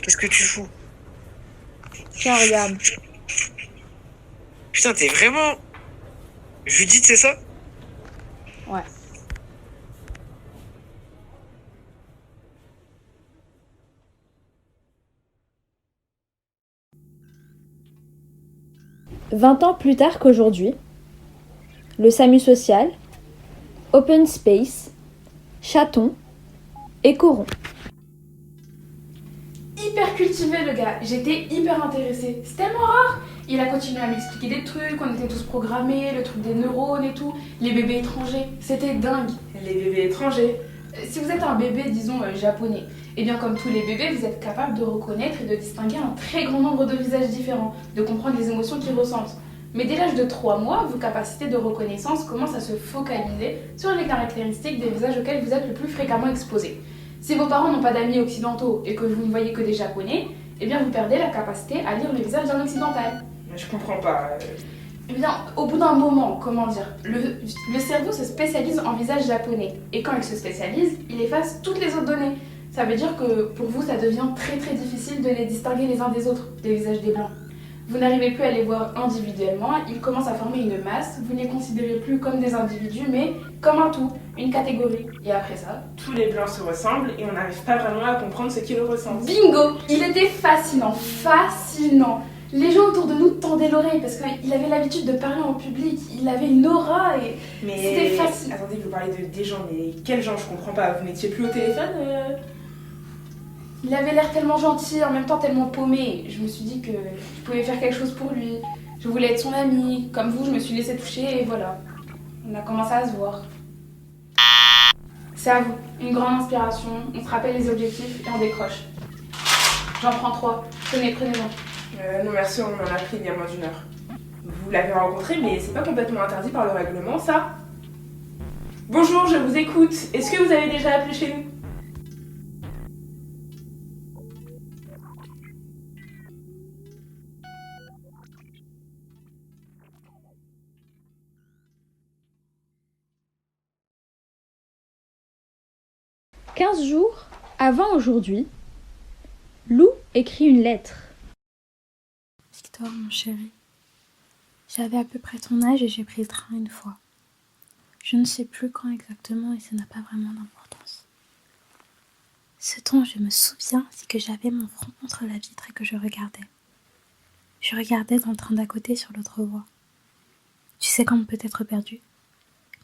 Qu'est-ce que tu fous? Tiens, regarde. Putain, t'es vraiment... Judith, c'est ça? Ouais. « 20 ans plus tard qu'aujourd'hui, le SAMU social, Open Space, Chaton et Coron. » Hyper cultivé le gars, j'étais hyper intéressée, c'est tellement rare. Il a continué à m'expliquer des trucs, on était tous programmés, le truc des neurones et tout, les bébés étrangers, c'était dingue. Les bébés étrangers. Si vous êtes un bébé, disons japonais, et bien comme tous les bébés, vous êtes capable de reconnaître et de distinguer un très grand nombre de visages différents, de comprendre les émotions qu'ils ressentent. Mais dès l'âge de 3 mois, vos capacités de reconnaissance commencent à se focaliser sur les caractéristiques des visages auxquels vous êtes le plus fréquemment exposés. Si vos parents n'ont pas d'amis occidentaux et que vous ne voyez que des japonais, eh bien vous perdez la capacité à lire le visage d'un occidental. Mais je comprends pas. Eh bien, au bout d'un moment, comment dire, le cerveau se spécialise en visage japonais. Et quand il se spécialise, il efface toutes les autres données. Ça veut dire que pour vous, ça devient très très difficile de les distinguer les uns des autres, des visages des blancs. Vous n'arrivez plus à les voir individuellement, ils commencent à former une masse, vous ne les considérez plus comme des individus, mais comme un tout, une catégorie. Et après ça, tous les blancs se ressemblent et on n'arrive pas vraiment à comprendre ce qu'ils ressentent. Bingo! Il était fascinant, fascinant. Les gens autour de nous tendaient l'oreille parce qu'il avait l'habitude de parler en public, il avait une aura et c'était fascinant. Attendez, vous parlez des gens, mais quels gens? Je comprends pas, vous n'étiez plus au téléphone Il avait l'air tellement gentil, en même temps tellement paumé. Je me suis dit que je pouvais faire quelque chose pour lui. Je voulais être son amie. Comme vous, je me suis laissée toucher et voilà. On a commencé à se voir. C'est à vous. Une grande inspiration, on se rappelle les objectifs et on décroche. J'en prends 3. Tenez, prenez-moi. Non merci, on en a pris il y a moins d'1 heure. Vous l'avez rencontré, mais c'est pas complètement interdit par le règlement, ça? Bonjour, je vous écoute. Est-ce que vous avez déjà appelé chez nous? « 15 jours avant aujourd'hui, Lou écrit une lettre. Victor, mon chéri, j'avais à peu près ton âge et j'ai pris le train une fois. Je ne sais plus quand exactement et ça n'a pas vraiment d'importance. Ce dont je me souviens, c'est que j'avais mon front contre la vitre et que je regardais. Je regardais dans le train d'à côté sur l'autre voie. Tu sais quand on peut être perdu?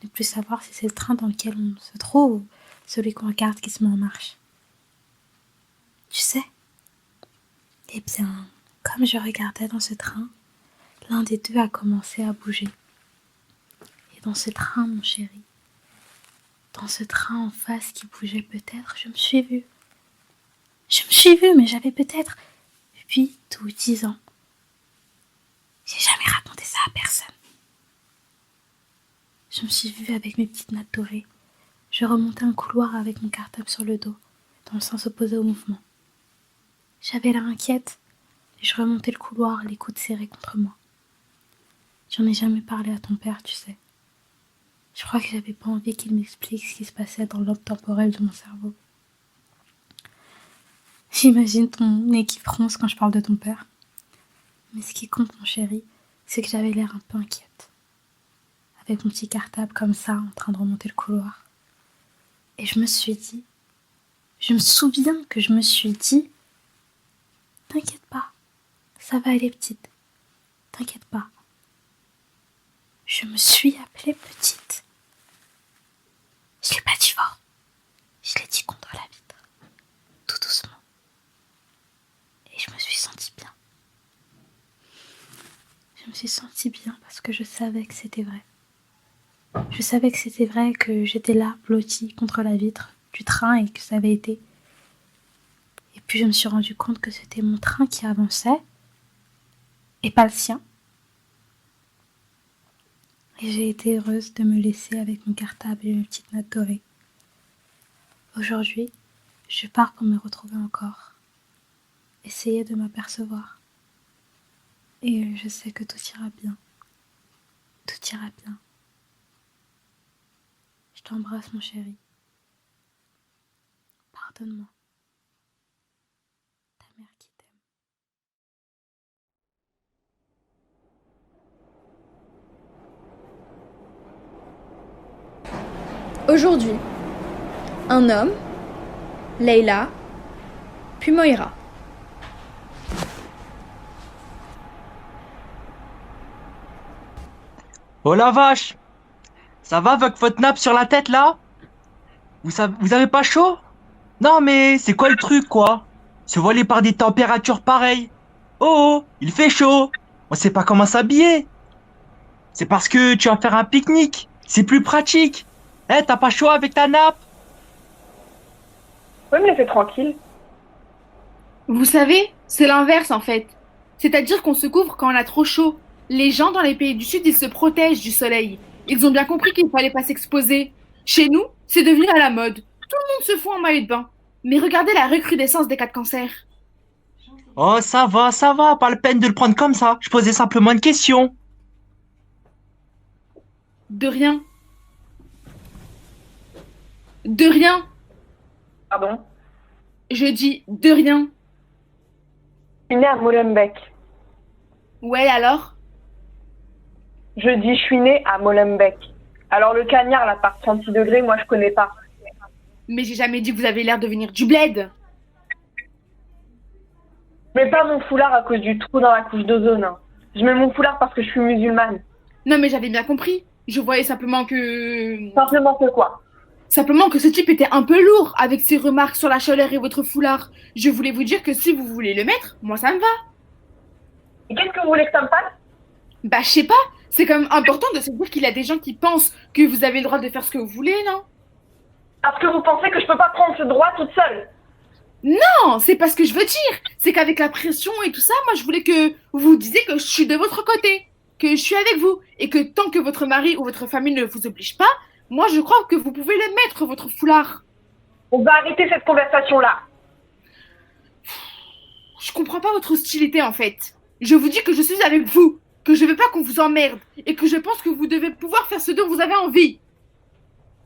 Ne plus savoir si c'est le train dans lequel on se trouve ou celui qu'on regarde qui se met en marche. Tu sais? Eh bien, comme je regardais dans ce train, l'un des deux a commencé à bouger. Et dans ce train, mon chéri, dans ce train en face qui bougeait peut-être, je me suis vue. Je me suis vue, mais j'avais peut-être 8 ou 10 ans. J'ai jamais raconté ça à personne. Je me suis vue avec mes petites nattes dorées. Je remontais un couloir avec mon cartable sur le dos, dans le sens opposé au mouvement. J'avais l'air inquiète et je remontais le couloir, les coudes serrés contre moi. J'en ai jamais parlé à ton père, tu sais. Je crois que j'avais pas envie qu'il m'explique ce qui se passait dans l'ordre temporel de mon cerveau. J'imagine ton nez qui fronce quand je parle de ton père. Mais ce qui compte, mon chéri, c'est que j'avais l'air un peu inquiète. Avec mon petit cartable comme ça, en train de remonter le couloir. Et je me suis dit, je me souviens que je me suis dit, t'inquiète pas, ça va aller petite, t'inquiète pas. Je me suis appelée petite. Je l'ai pas dit fort, je l'ai dit contre la vitre, tout doucement. Et je me suis sentie bien. Je me suis sentie bien parce que je savais que c'était vrai. Je savais que c'était vrai, que j'étais là, blottie contre la vitre du train et que ça avait été. Et puis je me suis rendu compte que c'était mon train qui avançait et pas le sien. Et j'ai été heureuse de me laisser avec mon cartable et mes petites notes dorées. Aujourd'hui, je pars pour me retrouver encore. Essayer de m'apercevoir. Et je sais que tout ira bien. Tout ira bien. Je t'embrasse, mon chéri. Pardonne-moi. Ta mère qui t'aime. Aujourd'hui, un homme, Leïla, puis Moïra. Oh la vache! Ça va avec votre nappe sur la tête là? Vous avez pas chaud? Non mais c'est quoi le truc quoi? Se voiler par des températures pareilles. Oh, il fait chaud. On sait pas comment s'habiller. C'est parce que tu vas faire un pique-nique. C'est plus pratique. Eh, t'as pas chaud avec ta nappe? Vous pouvez me laisser tranquille? Vous savez, c'est l'inverse en fait. C'est-à-dire qu'on se couvre quand on a trop chaud. Les gens dans les pays du Sud, ils se protègent du soleil. Ils ont bien compris qu'il fallait pas s'exposer. Chez nous, c'est devenu à la mode. Tout le monde se fout en maillot de bain. Mais regardez la recrudescence des cas de cancer. Oh, ça va, pas la peine de le prendre comme ça. Je posais simplement une question. De rien. De rien. Pardon? Je dis de rien. Je suis née à Molenbeek. Ouais, alors? Je dis je suis née à Molenbeek. Alors le cagnard, là, par 36 degrés, moi je connais pas. Mais j'ai jamais dit que vous avez l'air de venir du bled. Je mets pas mon foulard à cause du trou dans la couche d'ozone. Hein. Je mets mon foulard parce que je suis musulmane. Non mais j'avais bien compris. Je voyais simplement que... Simplement que quoi? Simplement que ce type était un peu lourd avec ses remarques sur la chaleur et votre foulard. Je voulais vous dire que si vous voulez le mettre, moi ça me va. Et qu'est-ce que vous voulez que ça me fasse? Bah je sais pas. C'est quand même important de se dire qu'il y a des gens qui pensent que vous avez le droit de faire ce que vous voulez, non? Parce que vous pensez que je peux pas prendre ce droit toute seule? Non, c'est pas ce que je veux dire. C'est qu'avec la pression et tout ça, moi je voulais que vous disiez que je suis de votre côté, que je suis avec vous, et que tant que votre mari ou votre famille ne vous oblige pas, Moi, je crois que vous pouvez le mettre, votre foulard. On va arrêter cette conversation-là. Je comprends pas votre hostilité, en fait. Je vous dis que je suis avec vous, que je veux pas qu'on vous emmerde, et que je pense que vous devez pouvoir faire ce dont vous avez envie.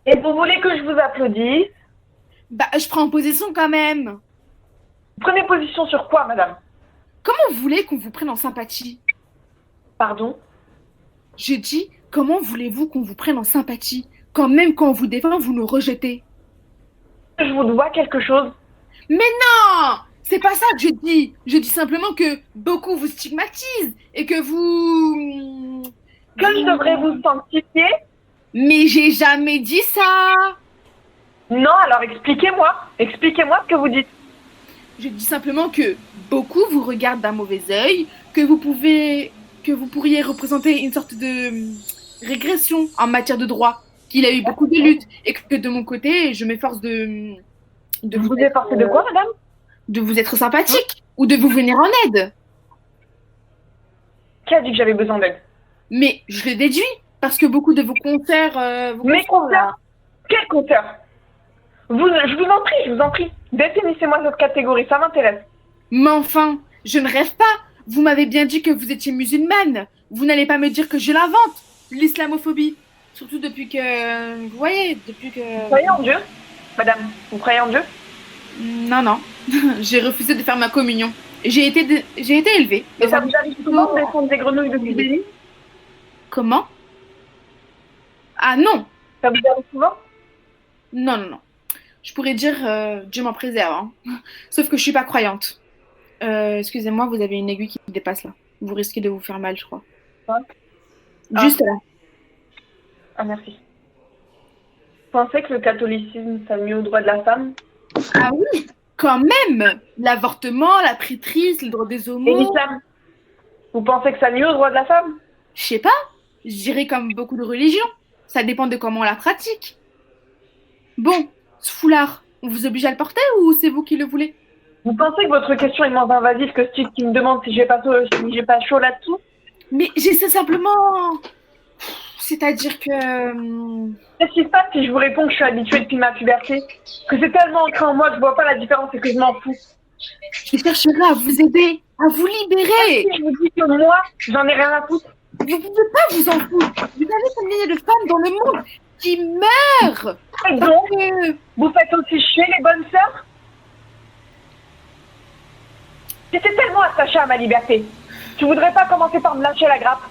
Et vous voulez que je vous applaudisse? Bah, je prends position quand même. Vous prenez position sur quoi, madame? Comment vous voulez qu'on vous prenne en sympathie? Pardon? Je dis, comment voulez-vous qu'on vous prenne en sympathie, quand même quand on vous défend, vous nous rejetez? Je vous dois quelque chose. Mais non! C'est pas ça que je dis. Je dis simplement que beaucoup vous stigmatisent et que vous... Que je devrais vous sanctifier? Mais j'ai jamais dit ça. Non, alors expliquez-moi. Expliquez-moi ce que vous dites. Je dis simplement que beaucoup vous regardent d'un mauvais œil, que vous pourriez représenter une sorte de régression en matière de droit, qu'il a eu beaucoup de luttes et que de mon côté, je m'efforce de vous efforcer de quoi, madame? De vous être sympathique ou de vous venir en aide. Qui a dit que j'avais besoin d'aide? Mais je le déduis, parce que beaucoup de vos concerts... Mes concerts? Quels concerts? Je vous en prie. Définissez-moi cette catégorie, ça m'intéresse. Mais enfin, je ne rêve pas. Vous m'avez bien dit que vous étiez musulmane. Vous n'allez pas me dire que je l'invente, l'islamophobie. Surtout depuis que... Vous voyez, depuis que... Vous croyez en Dieu, madame? Vous croyez en Dieu? Non. J'ai refusé de faire ma communion. J'ai été élevée. Et ça vous arrive souvent de défendre des grenouilles depuis des nuits? Comment? Ah non. Ça vous arrive souvent? Non. Je pourrais dire Dieu m'en préserve. Hein. Sauf que je suis pas croyante. Excusez-moi, vous avez une aiguille qui dépasse là. Vous risquez de vous faire mal, je crois. Juste là. Ah, merci. Vous pensez que le catholicisme, ça nuit aux droits de la femme? Ah oui, quand même. L'avortement, la prêtrise, le droit des homos... Et l'islam? Vous pensez que ça nuit aux droits de la femme? Je sais pas. Je dirais comme beaucoup de religions. Ça dépend de comment on la pratique. Bon, ce foulard, on vous oblige à le porter ou c'est vous qui le voulez? Vous pensez que votre question est moins invasive que celui qui me demande si j'ai pas chaud là-dessous? Mais j'essaie simplement... C'est-à-dire que... Qu'est-ce qui se passe si je vous réponds que je suis habituée depuis ma puberté? Que c'est tellement ancré en moi que je vois pas la différence et que je m'en fous? Je chercherai à vous aider, à vous libérer. Si je vous dis que moi, j'en ai rien à foutre. Vous ne pouvez pas vous en foutre. Vous savez combien il y a de femmes dans le monde qui meurent? Et donc, vous faites aussi chier les bonnes sœurs? J'étais tellement attachée à ma liberté. Tu voudrais pas commencer par me lâcher la grappe?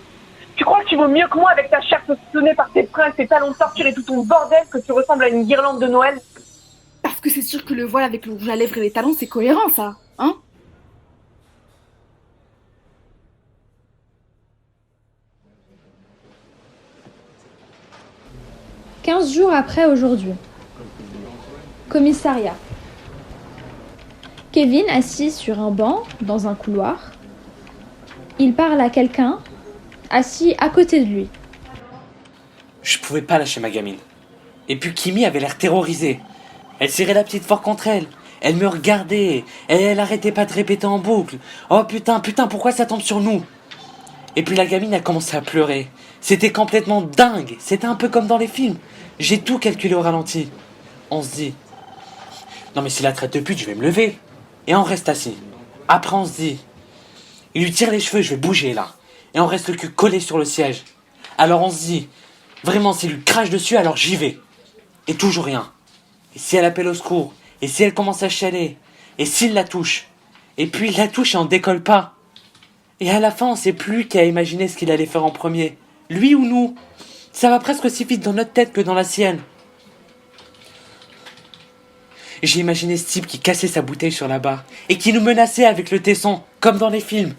Tu crois que tu vaux mieux que moi avec ta chair saucissonnée par tes fringues, tes talons de torture et tout ton bordel, que tu ressembles à une guirlande de Noël? Parce que c'est sûr que le voile avec le rouge à lèvres et les talons, c'est cohérent, ça, hein? « 15 jours après aujourd'hui. Commissariat. Kevin assis sur un banc dans un couloir. Il parle à quelqu'un assis à côté de lui. Je pouvais pas lâcher ma gamine. Et puis Kimi avait l'air terrorisée. Elle serrait la petite fort contre elle. Elle me regardait. Elle arrêtait pas de répéter en boucle. Oh putain, pourquoi ça tombe sur nous? Et puis la gamine a commencé à pleurer. C'était complètement dingue. C'était un peu comme dans les films. J'ai tout calculé au ralenti. On se dit... Non mais si la traite de pute, je vais me lever. Et on reste assis. Après on se dit... Il lui tire les cheveux, je vais bouger là. Et on reste le cul collé sur le siège. Alors on se dit... Vraiment, s'il lui crache dessus, alors j'y vais. Et toujours rien. Et si elle appelle au secours? Et si elle commence à chialer? Et s'il la touche? Et puis il la touche et on décolle pas. Et à la fin, on sait plus qu'à imaginer ce qu'il allait faire en premier. Lui ou nous? Ça va presque aussi vite dans notre tête que dans la sienne. J'ai imaginé ce type qui cassait sa bouteille sur la barre et qui nous menaçait avec le tesson, comme dans les films.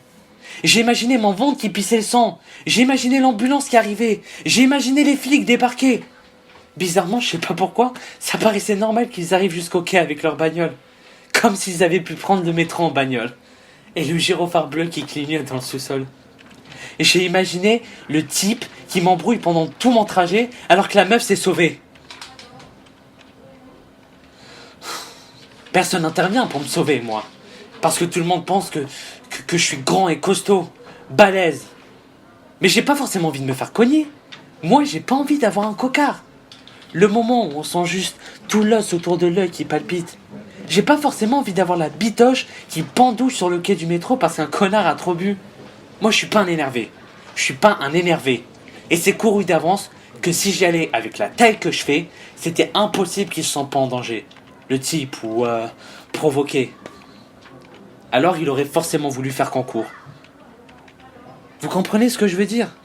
J'ai imaginé mon ventre qui pissait le sang. J'ai imaginé l'ambulance qui arrivait. J'ai imaginé les flics débarquer. Bizarrement, je sais pas pourquoi, ça paraissait normal qu'ils arrivent jusqu'au quai avec leur bagnole. Comme s'ils avaient pu prendre le métro en bagnole. Et le gyrophare bleu qui clignote dans le sous-sol. Et j'ai imaginé le type qui m'embrouille pendant tout mon trajet alors que la meuf s'est sauvée. Personne n'intervient pour me sauver, moi. Parce que tout le monde pense que je suis grand et costaud, balèze. Mais j'ai pas forcément envie de me faire cogner. Moi, j'ai pas envie d'avoir un cocard. Le moment où on sent juste tout l'os autour de l'œil qui palpite. J'ai pas forcément envie d'avoir la bitoche qui pendouille sur le quai du métro parce qu'un connard a trop bu. Moi, je suis pas un énervé. Je suis pas un énervé. Et c'est couru d'avance que si j'y allais avec la taille que je fais, c'était impossible qu'il se sente pas en danger. Le type ou provoqué. Alors il aurait forcément voulu faire concours. Vous comprenez ce que je veux dire?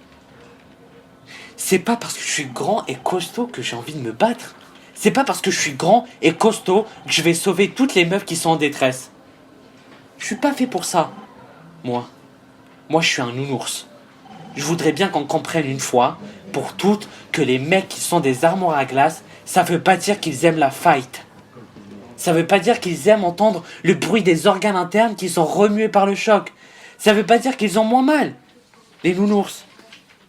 C'est pas parce que je suis grand et costaud que j'ai envie de me battre. C'est pas parce que je suis grand et costaud que je vais sauver toutes les meufs qui sont en détresse. Je suis pas fait pour ça. Moi, je suis un nounours. Je voudrais bien qu'on comprenne une fois, pour toutes, que les mecs qui sont des armoires à glace, ça veut pas dire qu'ils aiment la fight. Ça veut pas dire qu'ils aiment entendre le bruit des organes internes qui sont remués par le choc. Ça veut pas dire qu'ils ont moins mal, les nounours.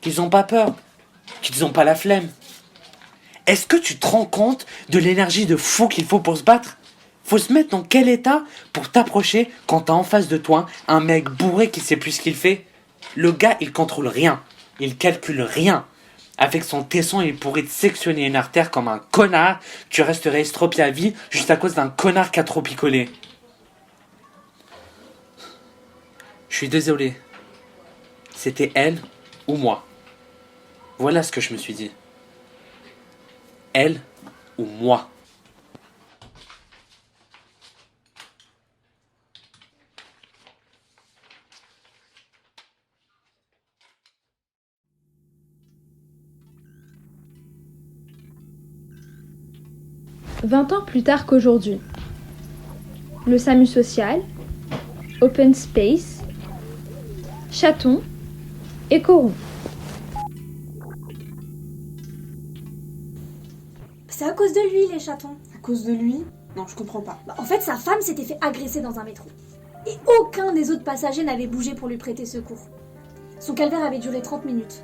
Qu'ils ont pas peur. Qu'ils ont pas la flemme. Est-ce que tu te rends compte de l'énergie de fou qu'il faut pour se battre? Faut se mettre dans quel état pour t'approcher quand t'as en face de toi un mec bourré qui sait plus ce qu'il fait? Le gars, il contrôle rien. Il calcule rien. Avec son tesson, il pourrait te sectionner une artère comme un connard. Tu resterais estropié à vie juste à cause d'un connard qui a trop picolé. Je suis désolé. C'était elle ou moi. Voilà ce que je me suis dit. Elle ou moi. « 20 ans plus tard qu'aujourd'hui. Le SAMU social, Open Space, Chaton et Coron. C'est à cause de lui, les chatons. À cause de lui? Non, je comprends pas. En fait, sa femme s'était fait agresser dans un métro. Et aucun des autres passagers n'avait bougé pour lui prêter secours. Son calvaire avait duré 30 minutes.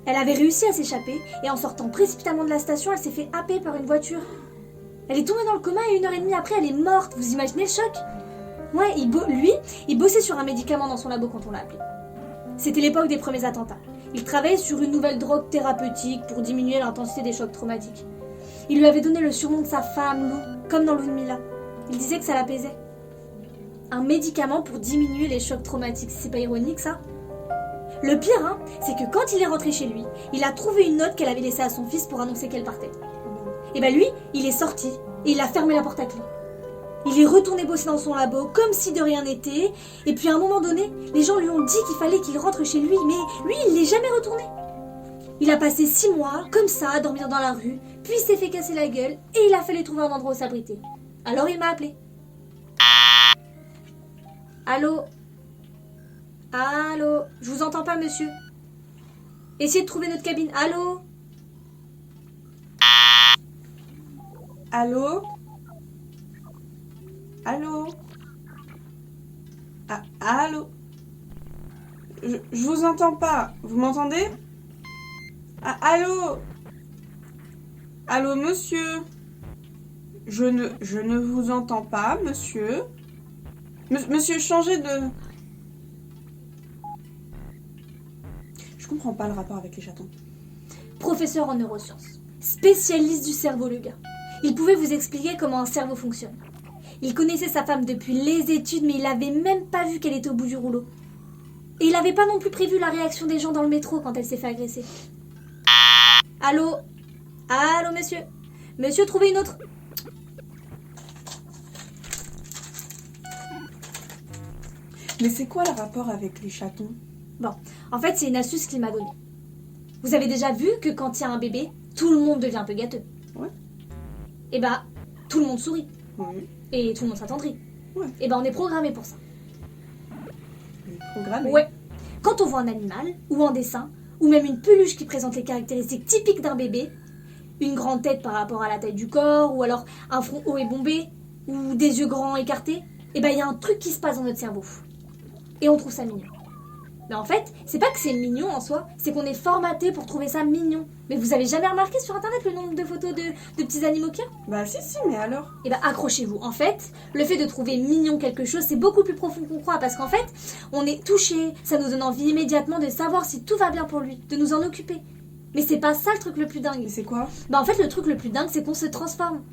Elle avait réussi à s'échapper, et en sortant précipitamment de la station, elle s'est fait happer par une voiture. Elle est tombée dans le coma et 1h30 après, elle est morte. Vous imaginez le choc? Ouais, lui, il bossait sur un médicament dans son labo quand on l'a appelé. C'était l'époque des premiers attentats. Il travaillait sur une nouvelle drogue thérapeutique pour diminuer l'intensité des chocs traumatiques. Il lui avait donné le surnom de sa femme, Lou, comme dans Lou de Mila. Il disait que ça l'apaisait. Un médicament pour diminuer les chocs traumatiques, c'est pas ironique ça? Le pire, c'est que quand il est rentré chez lui, il a trouvé une note qu'elle avait laissée à son fils pour annoncer qu'elle partait. Et lui, il est sorti et il a fermé la porte à clé. Il est retourné bosser dans son labo comme si de rien n'était. Et puis à un moment donné, les gens lui ont dit qu'il fallait qu'il rentre chez lui, mais lui, il n'est jamais retourné. Il a passé 6 mois, comme ça, à dormir dans la rue, puis il s'est fait casser la gueule et il a fallu trouver un endroit où s'abriter. Alors il m'a appelé. Allô? Allô? Je vous entends pas, monsieur. Essayez de trouver notre cabine. Allô? Allô? Allô? Ah, allô? Je vous entends pas. Vous m'entendez? Ah, allô? Allô, monsieur? Je ne vous entends pas, monsieur. Monsieur, changez de... Je comprends pas le rapport avec les chatons. Professeur en neurosciences. Spécialiste du cerveau, le gars. Il pouvait vous expliquer comment un cerveau fonctionne. Il connaissait sa femme depuis les études, mais il avait même pas vu qu'elle était au bout du rouleau. Et il avait pas non plus prévu la réaction des gens dans le métro quand elle s'est fait agresser. Allô? Allô, monsieur? Monsieur, trouvez une autre... Mais c'est quoi le rapport avec les chatons? Bon, en fait, c'est une astuce qu'il m'a donnée. Vous avez déjà vu que quand il y a un bébé, tout le monde devient un peu gâteux. Ouais. Et tout le monde sourit. Oui. Et tout le monde s'attendrit. Ouais. Et on est programmé pour ça. On est programmé? Ouais. Quand on voit un animal, ou un dessin, ou même une peluche qui présente les caractéristiques typiques d'un bébé, une grande tête par rapport à la taille du corps, ou alors un front haut et bombé, ou des yeux grands écartés, il y a un truc qui se passe dans notre cerveau. Et on trouve ça mignon. Mais en fait, c'est pas que c'est mignon en soi, c'est qu'on est formaté pour trouver ça mignon. Mais vous avez jamais remarqué sur internet le nombre de photos de petits animaux qu'il y a? Bah si, mais alors? Accrochez-vous. En fait, le fait de trouver mignon quelque chose, c'est beaucoup plus profond qu'on croit. Parce qu'en fait, on est touché, ça nous donne envie immédiatement de savoir si tout va bien pour lui, de nous en occuper. Mais c'est pas ça le truc le plus dingue. Mais c'est quoi? Bah en fait le truc le plus dingue c'est qu'on se transforme.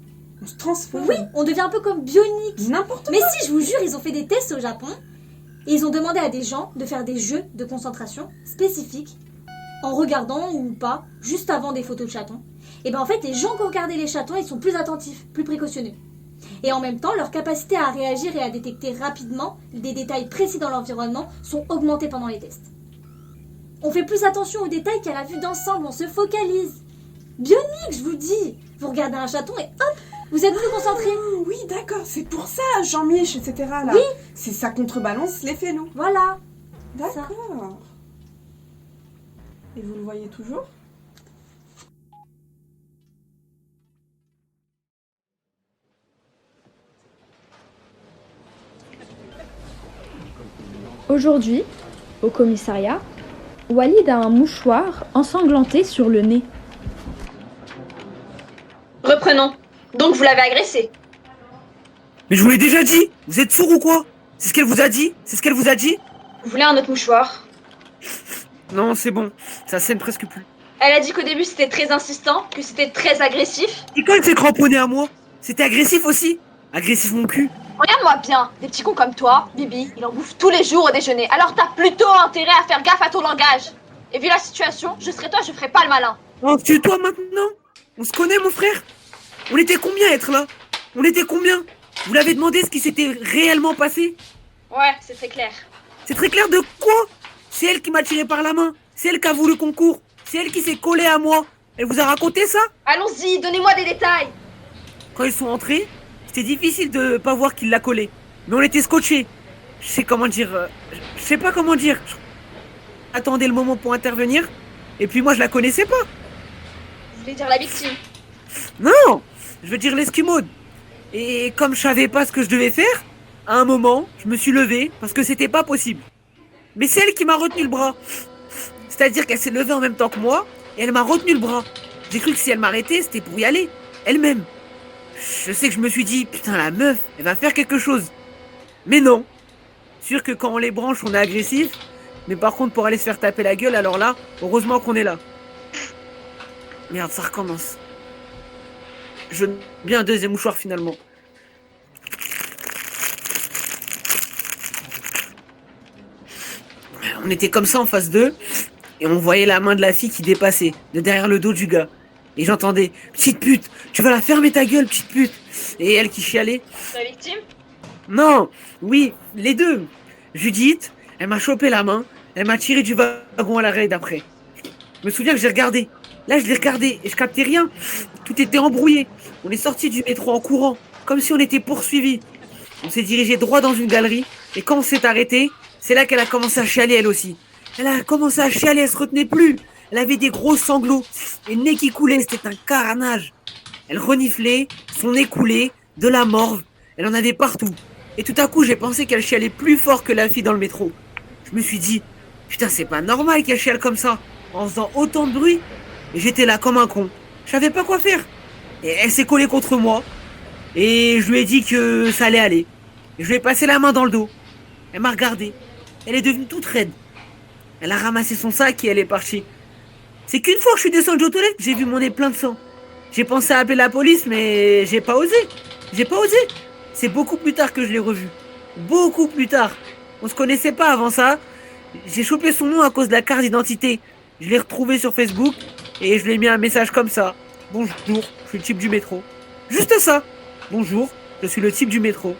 On se transforme? Oui, on devient un peu comme bionique. N'importe quoi. Mais si, je vous jure, ils ont fait des tests au Japon et ils ont demandé à des gens de faire des jeux de concentration spécifiques en regardant ou pas juste avant des photos de chatons. Et ben en fait les gens qui ont regardé les chatons ils sont plus attentifs, plus précautionneux. Et en même temps leur capacité à réagir et à détecter rapidement des détails précis dans l'environnement sont augmentées pendant les tests. On fait plus attention aux détails qu'à la vue d'ensemble, on se focalise. Bionique, je vous dis. Vous regardez un chaton et hop, vous êtes plus concentré. Oui, d'accord, c'est pour ça, Jean-Mich, etc. Là. Oui. C'est ça contrebalance l'effet, nous. Voilà. D'accord. Et vous le voyez toujours? Aujourd'hui, au commissariat, Walid a un mouchoir ensanglanté sur le nez. Reprenons. Donc vous l'avez agressé. Mais je vous l'ai déjà dit. Vous êtes sourd ou quoi? C'est ce qu'elle vous a dit? C'est ce qu'elle vous a dit? Vous voulez un autre mouchoir? Non, c'est bon. Ça saigne presque plus. Elle a dit qu'au début c'était très insistant, que c'était très agressif. Et quand elle s'est cramponnée à moi, c'était agressif aussi? Agressif mon cul. Regarde-moi bien, des petits cons comme toi, Bibi, il en bouffe tous les jours au déjeuner. Alors t'as plutôt intérêt à faire gaffe à ton langage. Et vu la situation, je serais toi, je ferais pas le malin. Oh, tue-toi maintenant. On se connaît, mon frère? On était combien à être là? On était combien? Vous l'avez demandé ce qui s'était réellement passé? Ouais, c'est très clair. C'est très clair de quoi? C'est elle qui m'a tiré par la main. C'est elle qui a voulu qu'on court. C'est elle qui s'est collée à moi. Elle vous a raconté ça? Allons-y, donnez-moi des détails. Quand ils sont entrés, c'était difficile de pas voir qu'il l'a collé. Mais on était scotchés. Je sais comment dire. Je sais pas comment dire. Attendez le moment pour intervenir. Et puis moi je la connaissais pas. Vous voulez dire la victime? Non, je veux dire l'esquimaude. Et comme je savais pas ce que je devais faire, à un moment, je me suis levé parce que c'était pas possible. Mais c'est elle qui m'a retenu le bras. C'est-à-dire qu'elle s'est levée en même temps que moi et elle m'a retenu le bras. J'ai cru que si elle m'arrêtait, c'était pour y aller, elle-même. Je sais que je me suis dit, putain, la meuf, elle va faire quelque chose. Mais non. Sûr que quand on les branche, on est agressif. Mais par contre, pour aller se faire taper la gueule, alors là, heureusement qu'on est là. Merde, ça recommence. Je veux bien un deuxième mouchoir finalement. On était comme ça en face d'eux, et on voyait la main de la fille qui dépassait, de derrière le dos du gars. Et j'entendais, petite pute, tu vas la fermer ta gueule, petite pute. Et elle qui chialait. La victime? Non, oui, les deux. Judith, elle m'a chopé la main, elle m'a tiré du wagon à l'arrêt d'après. Je me souviens que j'ai regardé. Là, je l'ai regardé et je captais rien. Tout était embrouillé. On est sorti du métro en courant, comme si on était poursuivis. On s'est dirigé droit dans une galerie, et quand on s'est arrêté, c'est là qu'elle a commencé à chialer elle aussi. Elle a commencé à chialer, elle se retenait plus. Elle avait des gros sanglots, et le nez qui coulait, c'était un carnage. Elle reniflait, son nez coulait, de la morve, elle en avait partout. Et tout à coup, j'ai pensé qu'elle chialait plus fort que la fille dans le métro. Je me suis dit, putain, c'est pas normal qu'elle chiale comme ça, en faisant autant de bruit. Et j'étais là comme un con. Je savais pas quoi faire. Et elle s'est collée contre moi. Et je lui ai dit que ça allait aller. Et je lui ai passé la main dans le dos. Elle m'a regardé. Elle est devenue toute raide. Elle a ramassé son sac et elle est partie. C'est qu'une fois que je suis descendu aux toilettes, j'ai vu mon nez plein de sang. J'ai pensé à appeler la police, mais j'ai pas osé. J'ai pas osé. C'est beaucoup plus tard que je l'ai revu. Beaucoup plus tard. On se connaissait pas avant ça. J'ai chopé son nom à cause de la carte d'identité. Je l'ai retrouvé sur Facebook et je lui ai mis un message comme ça. Bonjour, je suis le type du métro. Juste ça. Bonjour, je suis le type du métro.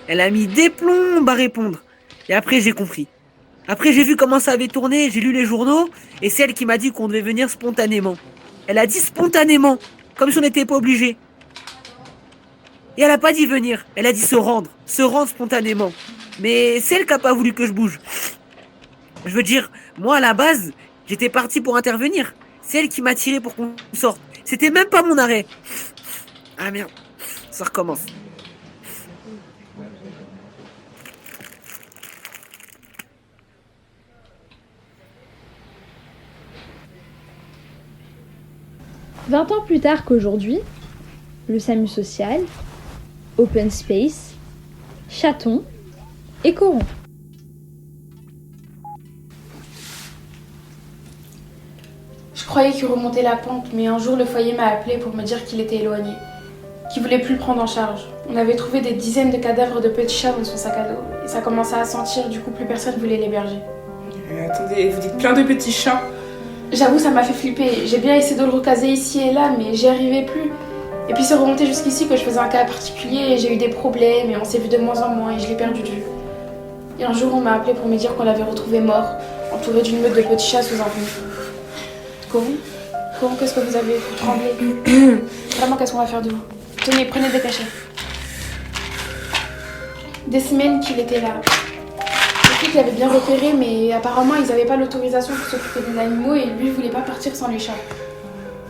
Elle a mis des plombes à répondre. Et après, j'ai compris. Après, j'ai vu comment ça avait tourné, j'ai lu les journaux, et c'est elle qui m'a dit qu'on devait venir spontanément. Elle a dit spontanément, comme si on n'était pas obligé. Et elle a pas dit venir, elle a dit se rendre spontanément. Mais c'est elle qui a pas voulu que je bouge. Je veux dire, moi à la base, j'étais parti pour intervenir. C'est elle qui m'a tiré pour qu'on sorte. C'était même pas mon arrêt. Ah merde, ça recommence. « 20 ans plus tard qu'aujourd'hui, le SAMU social, Open Space, Chaton et Coron. Je croyais qu'il remontait la pente, mais un jour le foyer m'a appelé pour me dire qu'il était éloigné, qu'il voulait plus le prendre en charge. On avait trouvé des dizaines de cadavres de petits chats dans son sac à dos, et ça commençait à sentir, du coup plus personne voulait l'héberger. Attendez, vous dites plein de petits chats. J'avoue, ça m'a fait flipper. J'ai bien essayé de le recaser ici et là, mais j'y arrivais plus. Et puis c'est remonté jusqu'ici que je faisais un cas particulier et j'ai eu des problèmes et on s'est vu de moins en moins et je l'ai perdu de vue. Et un jour, on m'a appelé pour me dire qu'on l'avait retrouvé mort, entouré d'une meute de petits chats sous un pont. Coron, qu'est-ce que vous avez? Vous tremblez. Vraiment, qu'est-ce qu'on va faire de vous? Tenez, prenez des cachets. Des semaines qu'il était là. Les flics l'avaient bien repéré, mais apparemment, ils n'avaient pas l'autorisation pour s'occuper des animaux et lui voulait pas partir sans les chats.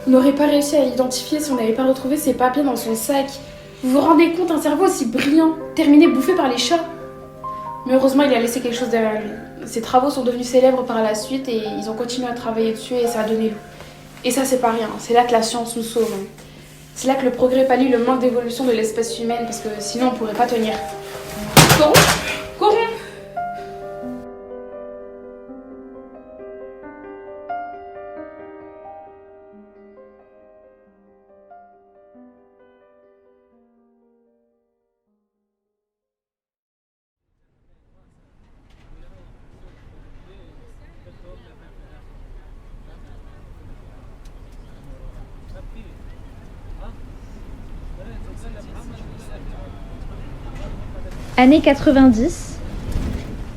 On n'aurait pas réussi à l'identifier si on n'avait pas retrouvé ses papiers dans son sac. Vous vous rendez compte, un cerveau aussi brillant, terminé bouffé par les chats? Mais heureusement, il a laissé quelque chose derrière lui. Ses travaux sont devenus célèbres par la suite et ils ont continué à travailler dessus et ça a donné l'eau. Et ça, c'est pas rien. C'est là que la science nous sauve. C'est là que le progrès pallie le manque d'évolution de l'espèce humaine parce que sinon, on pourrait pas tenir. Coron! Coron! Années 90,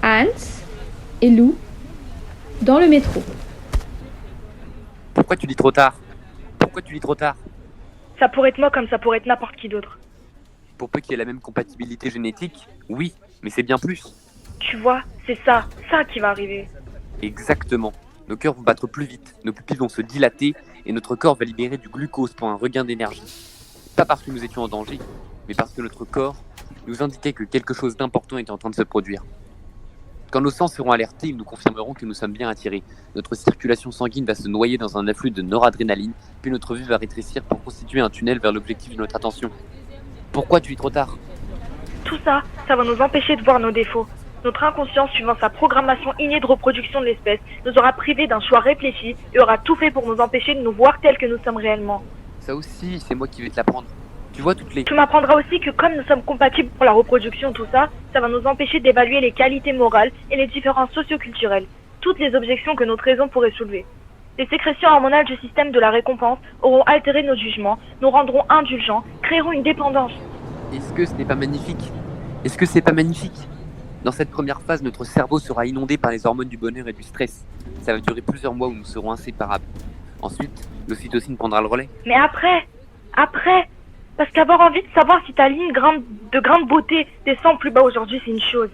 Hans et Lou, dans le métro. Pourquoi tu dis trop tard? Pourquoi tu dis trop tard? Ça pourrait être moi comme ça pourrait être n'importe qui d'autre. Pour peu qu'il y ait la même compatibilité génétique, oui, mais c'est bien plus. Tu vois, c'est ça qui va arriver. Exactement. Nos cœurs vont battre plus vite, nos pupilles vont se dilater et notre corps va libérer du glucose pour un regain d'énergie. Pas parce que nous étions en danger, mais parce que notre corps nous indiquait que quelque chose d'important était en train de se produire. Quand nos sens seront alertés, ils nous confirmeront que nous sommes bien attirés. Notre circulation sanguine va se noyer dans un afflux de noradrénaline, puis notre vue va rétrécir pour constituer un tunnel vers l'objectif de notre attention. Pourquoi tu dis trop tard? Tout ça, ça va nous empêcher de voir nos défauts. Notre inconscient, suivant sa programmation innée de reproduction de l'espèce, nous aura privés d'un choix réfléchi et aura tout fait pour nous empêcher de nous voir tels que nous sommes réellement. Ça aussi, c'est moi qui vais te l'apprendre. Tu vois toutes les... Tu m'apprendras aussi que comme nous sommes compatibles pour la reproduction, tout ça, ça va nous empêcher d'évaluer les qualités morales et les différences socio-culturelles, toutes les objections que notre raison pourrait soulever. Les sécrétions hormonales du système de la récompense auront altéré nos jugements, nous rendront indulgents, créeront une dépendance. Est-ce que ce n'est pas magnifique? Est-ce que c'est pas magnifique? Dans cette première phase, notre cerveau sera inondé par les hormones du bonheur et du stress. Ça va durer plusieurs mois où nous serons inséparables. Ensuite, l'ocytocine prendra le relais. Mais après, parce qu'avoir envie de savoir si ta ligne de grande beauté descend plus bas aujourd'hui, c'est une chose.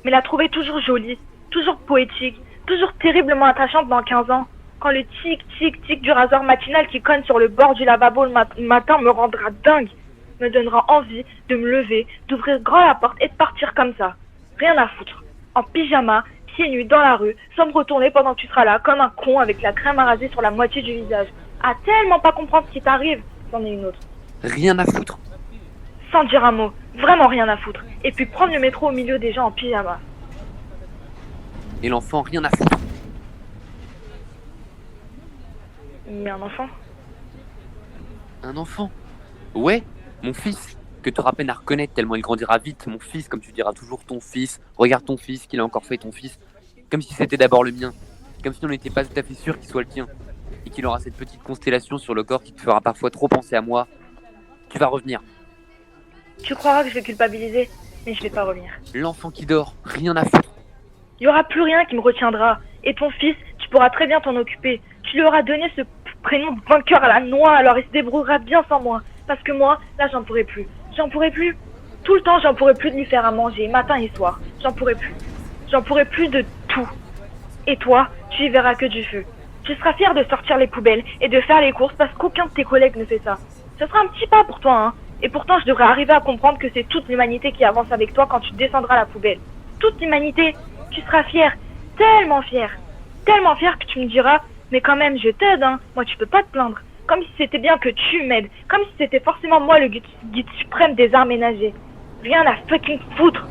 Mais la trouver toujours jolie, toujours poétique, toujours terriblement attachante dans 15 ans, quand le tic-tic-tic du rasoir matinal qui cogne sur le bord du lavabo le matin me rendra dingue, me donnera envie de me lever, d'ouvrir grand la porte et de partir comme ça. Rien à foutre. En pyjama, pieds nus dans la rue, sans me retourner pendant que tu seras là comme un con avec la crème à raser sur la moitié du visage. À tellement pas comprendre ce qui t'arrive, c'en est une autre. Rien à foutre. Sans dire un mot, vraiment rien à foutre. Et puis prendre le métro au milieu des gens en pyjama. Et l'enfant, rien à foutre. Il y a un enfant? Un enfant? Ouais, mon fils, que tu auras peine à reconnaître tellement il grandira vite. Mon fils, comme tu diras toujours ton fils. Regarde ton fils, qu'il a encore fait ton fils. Comme si c'était d'abord le mien. Comme si on n'était pas tout à fait sûr qu'il soit le tien. Et qu'il aura cette petite constellation sur le corps qui te fera parfois trop penser à moi. Tu vas revenir. Tu croiras que je vais culpabiliser, mais je vais pas revenir. L'enfant qui dort, rien à foutre. Il y aura plus rien qui me retiendra. Et ton fils, tu pourras très bien t'en occuper. Tu lui auras donné ce prénom de vainqueur à la noix, alors il se débrouillera bien sans moi. Parce que moi, là, j'en pourrai plus. J'en pourrai plus. Tout le temps, j'en pourrai plus de lui faire à manger, matin et soir. J'en pourrai plus. J'en pourrai plus de tout. Et toi, tu y verras que du feu. Tu seras fier de sortir les poubelles et de faire les courses parce qu'aucun de tes collègues ne fait ça. Ce sera un petit pas pour toi, hein. Et pourtant, je devrais arriver à comprendre que c'est toute l'humanité qui avance avec toi quand tu descendras la poubelle. Toute l'humanité. Tu seras fier. Tellement fier. Tellement fier que tu me diras, mais quand même, je t'aide, hein. Moi, tu peux pas te plaindre. Comme si c'était bien que tu m'aides. Comme si c'était forcément moi le guide suprême des arts ménagers. Rien à fucking foutre.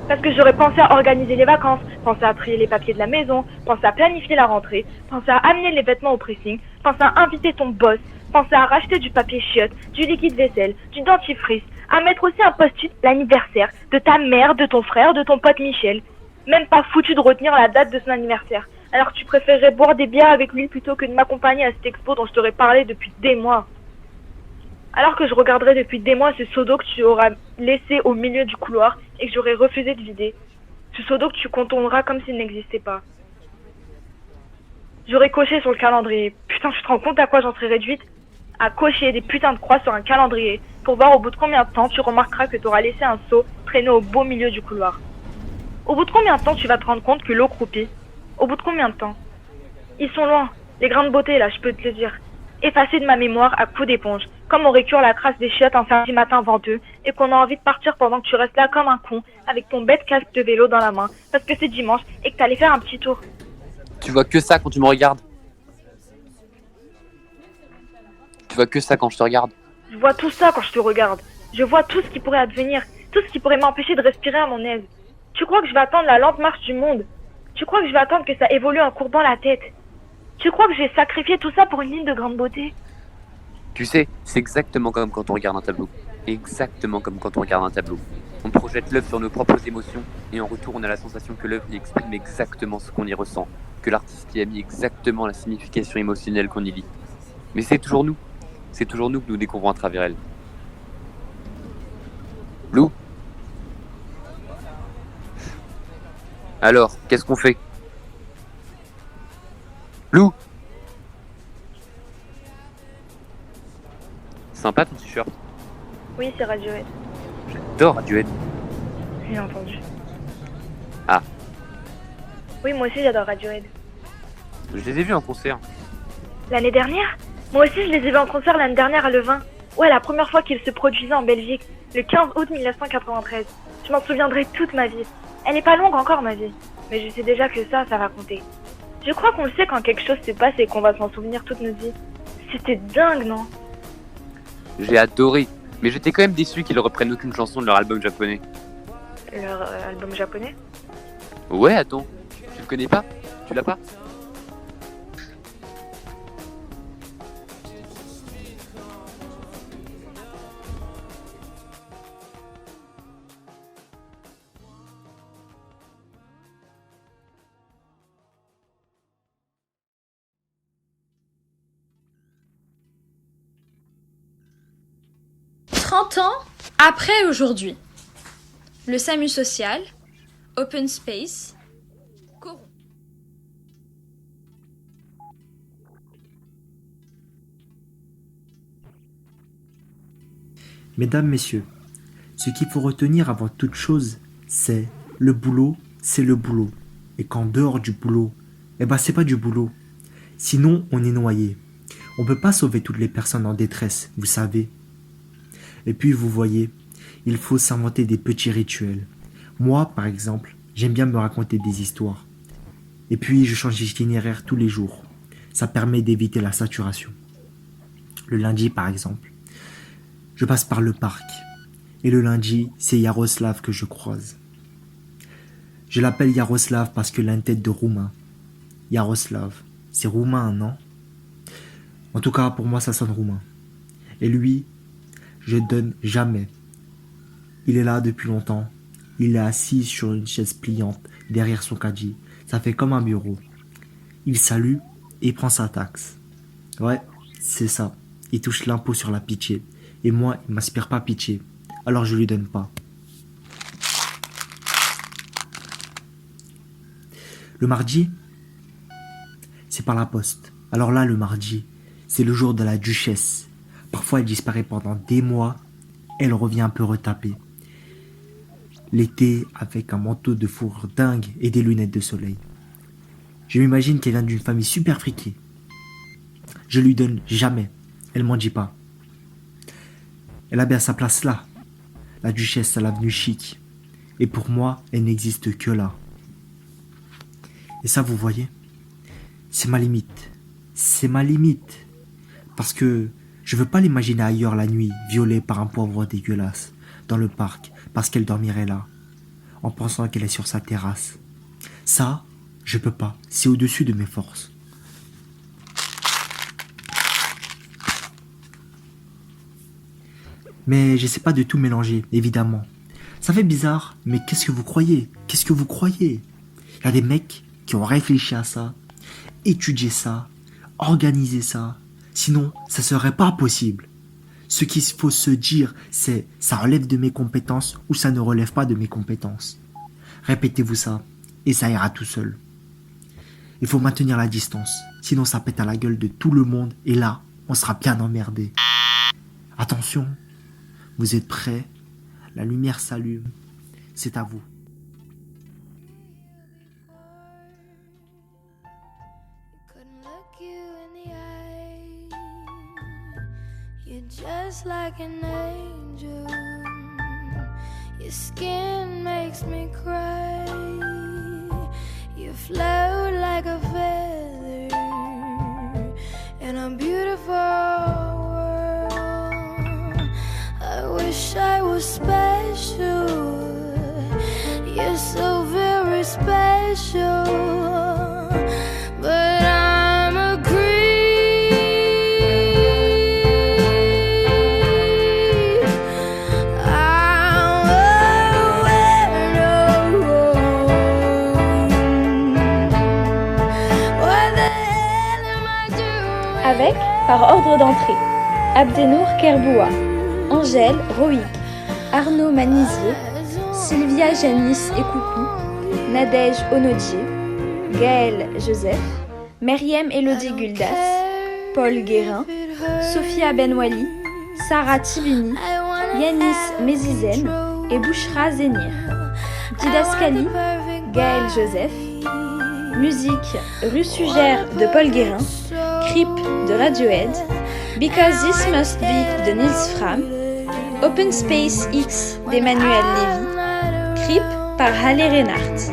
Parce que j'aurais pensé à organiser les vacances, pensé à trier les papiers de la maison, pensé à planifier la rentrée, pensé à amener les vêtements au pressing, pensé à inviter ton boss, pensé à racheter du papier chiotte, du liquide vaisselle, du dentifrice, à mettre aussi un post-it l'anniversaire de ta mère, de ton frère, de ton pote Michel. Même pas foutu de retenir la date de son anniversaire. Alors tu préférerais boire des bières avec lui plutôt que de m'accompagner à cette expo dont je t'aurais parlé depuis des mois. Alors que je regarderais depuis des mois ce seau d'eau que tu auras laissé au milieu du couloir et que j'aurais refusé de vider. Ce seau d'eau que tu contourneras comme s'il n'existait pas. J'aurais coché sur le calendrier. Putain, tu te rends compte à quoi j'en serais réduite? À cocher des putains de croix sur un calendrier pour voir au bout de combien de temps tu remarqueras que tu auras laissé un seau traîner au beau milieu du couloir. Au bout de combien de temps tu vas te rendre compte que l'eau croupit? Au bout de combien de temps? Ils sont loin, les grains de beauté là, je peux te le dire. Effacés de ma mémoire à coups d'éponge, comme on récure la trace des chiottes un samedi matin venteux et qu'on a envie de partir pendant que tu restes là comme un con avec ton bête casque de vélo dans la main parce que c'est dimanche et que t'allais faire un petit tour. Tu vois que ça quand tu me regardes. Tu vois que ça quand je te regarde. Je vois tout ça quand je te regarde. Je vois tout ce qui pourrait advenir, tout ce qui pourrait m'empêcher de respirer à mon aise. Tu crois que je vais attendre la lente marche du monde? Tu crois que je vais attendre que ça évolue en courbant la tête? Tu crois que je vais sacrifier tout ça pour une ligne de grande beauté? Tu sais, c'est exactement comme quand on regarde un tableau. Exactement comme quand on regarde un tableau. On projette l'œuvre sur nos propres émotions et en retour on a la sensation que l'œuvre y exprime exactement ce qu'on y ressent, que l'artiste y a mis exactement la signification émotionnelle qu'on y lit. Mais c'est toujours nous que nous découvrons à travers elle. Lou? Alors, qu'est-ce qu'on fait? Lou? Sympa ton t-shirt. Oui, c'est Radiohead. J'adore Radiohead. J'ai entendu. Ah, Oui, moi aussi j'adore Radiohead. je les ai vus en concert. L'année dernière? Moi aussi je les ai vus en concert l'année dernière à Levin. Ouais, la première fois qu'ils se produisaient en Belgique, le 15 août 1993. Je m'en souviendrai toute ma vie. Elle est pas longue encore ma vie, mais je sais déjà que ça va compter. Je crois qu'on le sait quand quelque chose se passe et qu'on va s'en souvenir toute notre vie. C'était dingue, non? J'ai adoré, mais j'étais quand même déçu qu'ils reprennent aucune chanson de leur album japonais. Leur album japonais? Ouais, attends, tu le connais pas? Tu l'as pas? « 30 ans après aujourd'hui. Le SAMU social, Open Space, Coron. Mesdames, Messieurs, ce qu'il faut retenir avant toute chose, c'est le boulot, c'est le boulot. Et qu'en dehors du boulot, c'est pas du boulot. Sinon, on est noyé. On peut pas sauver toutes les personnes en détresse, vous savez. Et puis, vous voyez, il faut s'inventer des petits rituels. Moi, par exemple, j'aime bien me raconter des histoires. Et puis, je change d'itinéraire tous les jours. Ça permet d'éviter la saturation. Le lundi, par exemple, je passe par le parc. Et le lundi, c'est Yaroslav que je croise. Je l'appelle Yaroslav parce qu'il a une tête de roumain. Yaroslav, c'est roumain, non? En tout cas, pour moi, ça sonne roumain. Et lui, je donne jamais. Il est là depuis longtemps. Il est assis sur une chaise pliante derrière son caddie. Ça fait comme un bureau. Il salue et prend sa taxe. Ouais, c'est ça. Il touche l'impôt sur la pitié. Et moi, il m'inspire pas pitié. Alors je lui donne pas. Le mardi, c'est par la poste. Alors là, le mardi, c'est le jour de la duchesse. Parfois, elle disparaît pendant des mois. Elle revient un peu retapée. L'été, avec un manteau de fourrure dingue et des lunettes de soleil. Je m'imagine qu'elle vient d'une famille super friquée. Je lui donne jamais. Elle m'en dit pas. Elle a bien sa place là. La duchesse à l'avenue chic. Et pour moi, elle n'existe que là. Et ça, vous voyez, c'est ma limite. C'est ma limite. Parce que je veux pas l'imaginer ailleurs la nuit, violée par un pauvre dégueulasse, dans le parc, parce qu'elle dormirait là. en pensant qu'elle est sur sa terrasse. Ça, je peux pas. C'est au-dessus de mes forces. Mais j'essaie pas de tout mélanger, évidemment. Ça fait bizarre, mais qu'est-ce que vous croyez? Qu'est-ce que vous croyez? Il y a des mecs qui ont réfléchi à ça, étudié ça, organisé ça. Sinon, ça serait pas possible. Ce qu'il faut se dire, c'est ça relève de mes compétences ou ça ne relève pas de mes compétences. Répétez-vous ça, et ça ira tout seul. Il faut maintenir la distance, sinon ça pète à la gueule de tout le monde, et là, on sera bien emmerdé. Attention, vous êtes prêts? La lumière s'allume, c'est à vous. You're just like an angel. Your skin makes me cry. You float like a feather in a beautiful world. I wish I was special. You're so very special. But I'm a Avec, par ordre d'entrée, Abdenour Kerboua, Angèle Roy, Arnaud Manisier, Sylvia Janice et Coucou, Nadège Onodier, Gaël Joseph, Meriem Elodie Guldas, Paul Guérin, Sophia Benwali, Sarah Tibini, Yanis Mézizen et Bouchra Zénir. Didascalie, Gaël Joseph. Musique Rue Sugère de Paul Guérin. Creep de Radiohead, Because This Must Be de Nils Fram, Open Space X d'Emmanuel Lévy, Creep par Halle Reinhardt.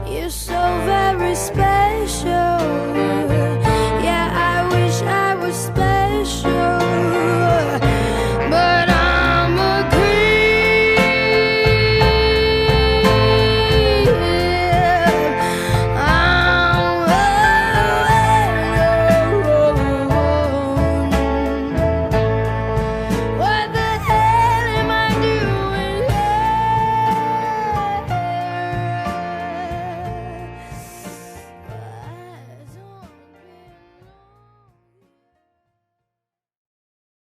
You're so very special.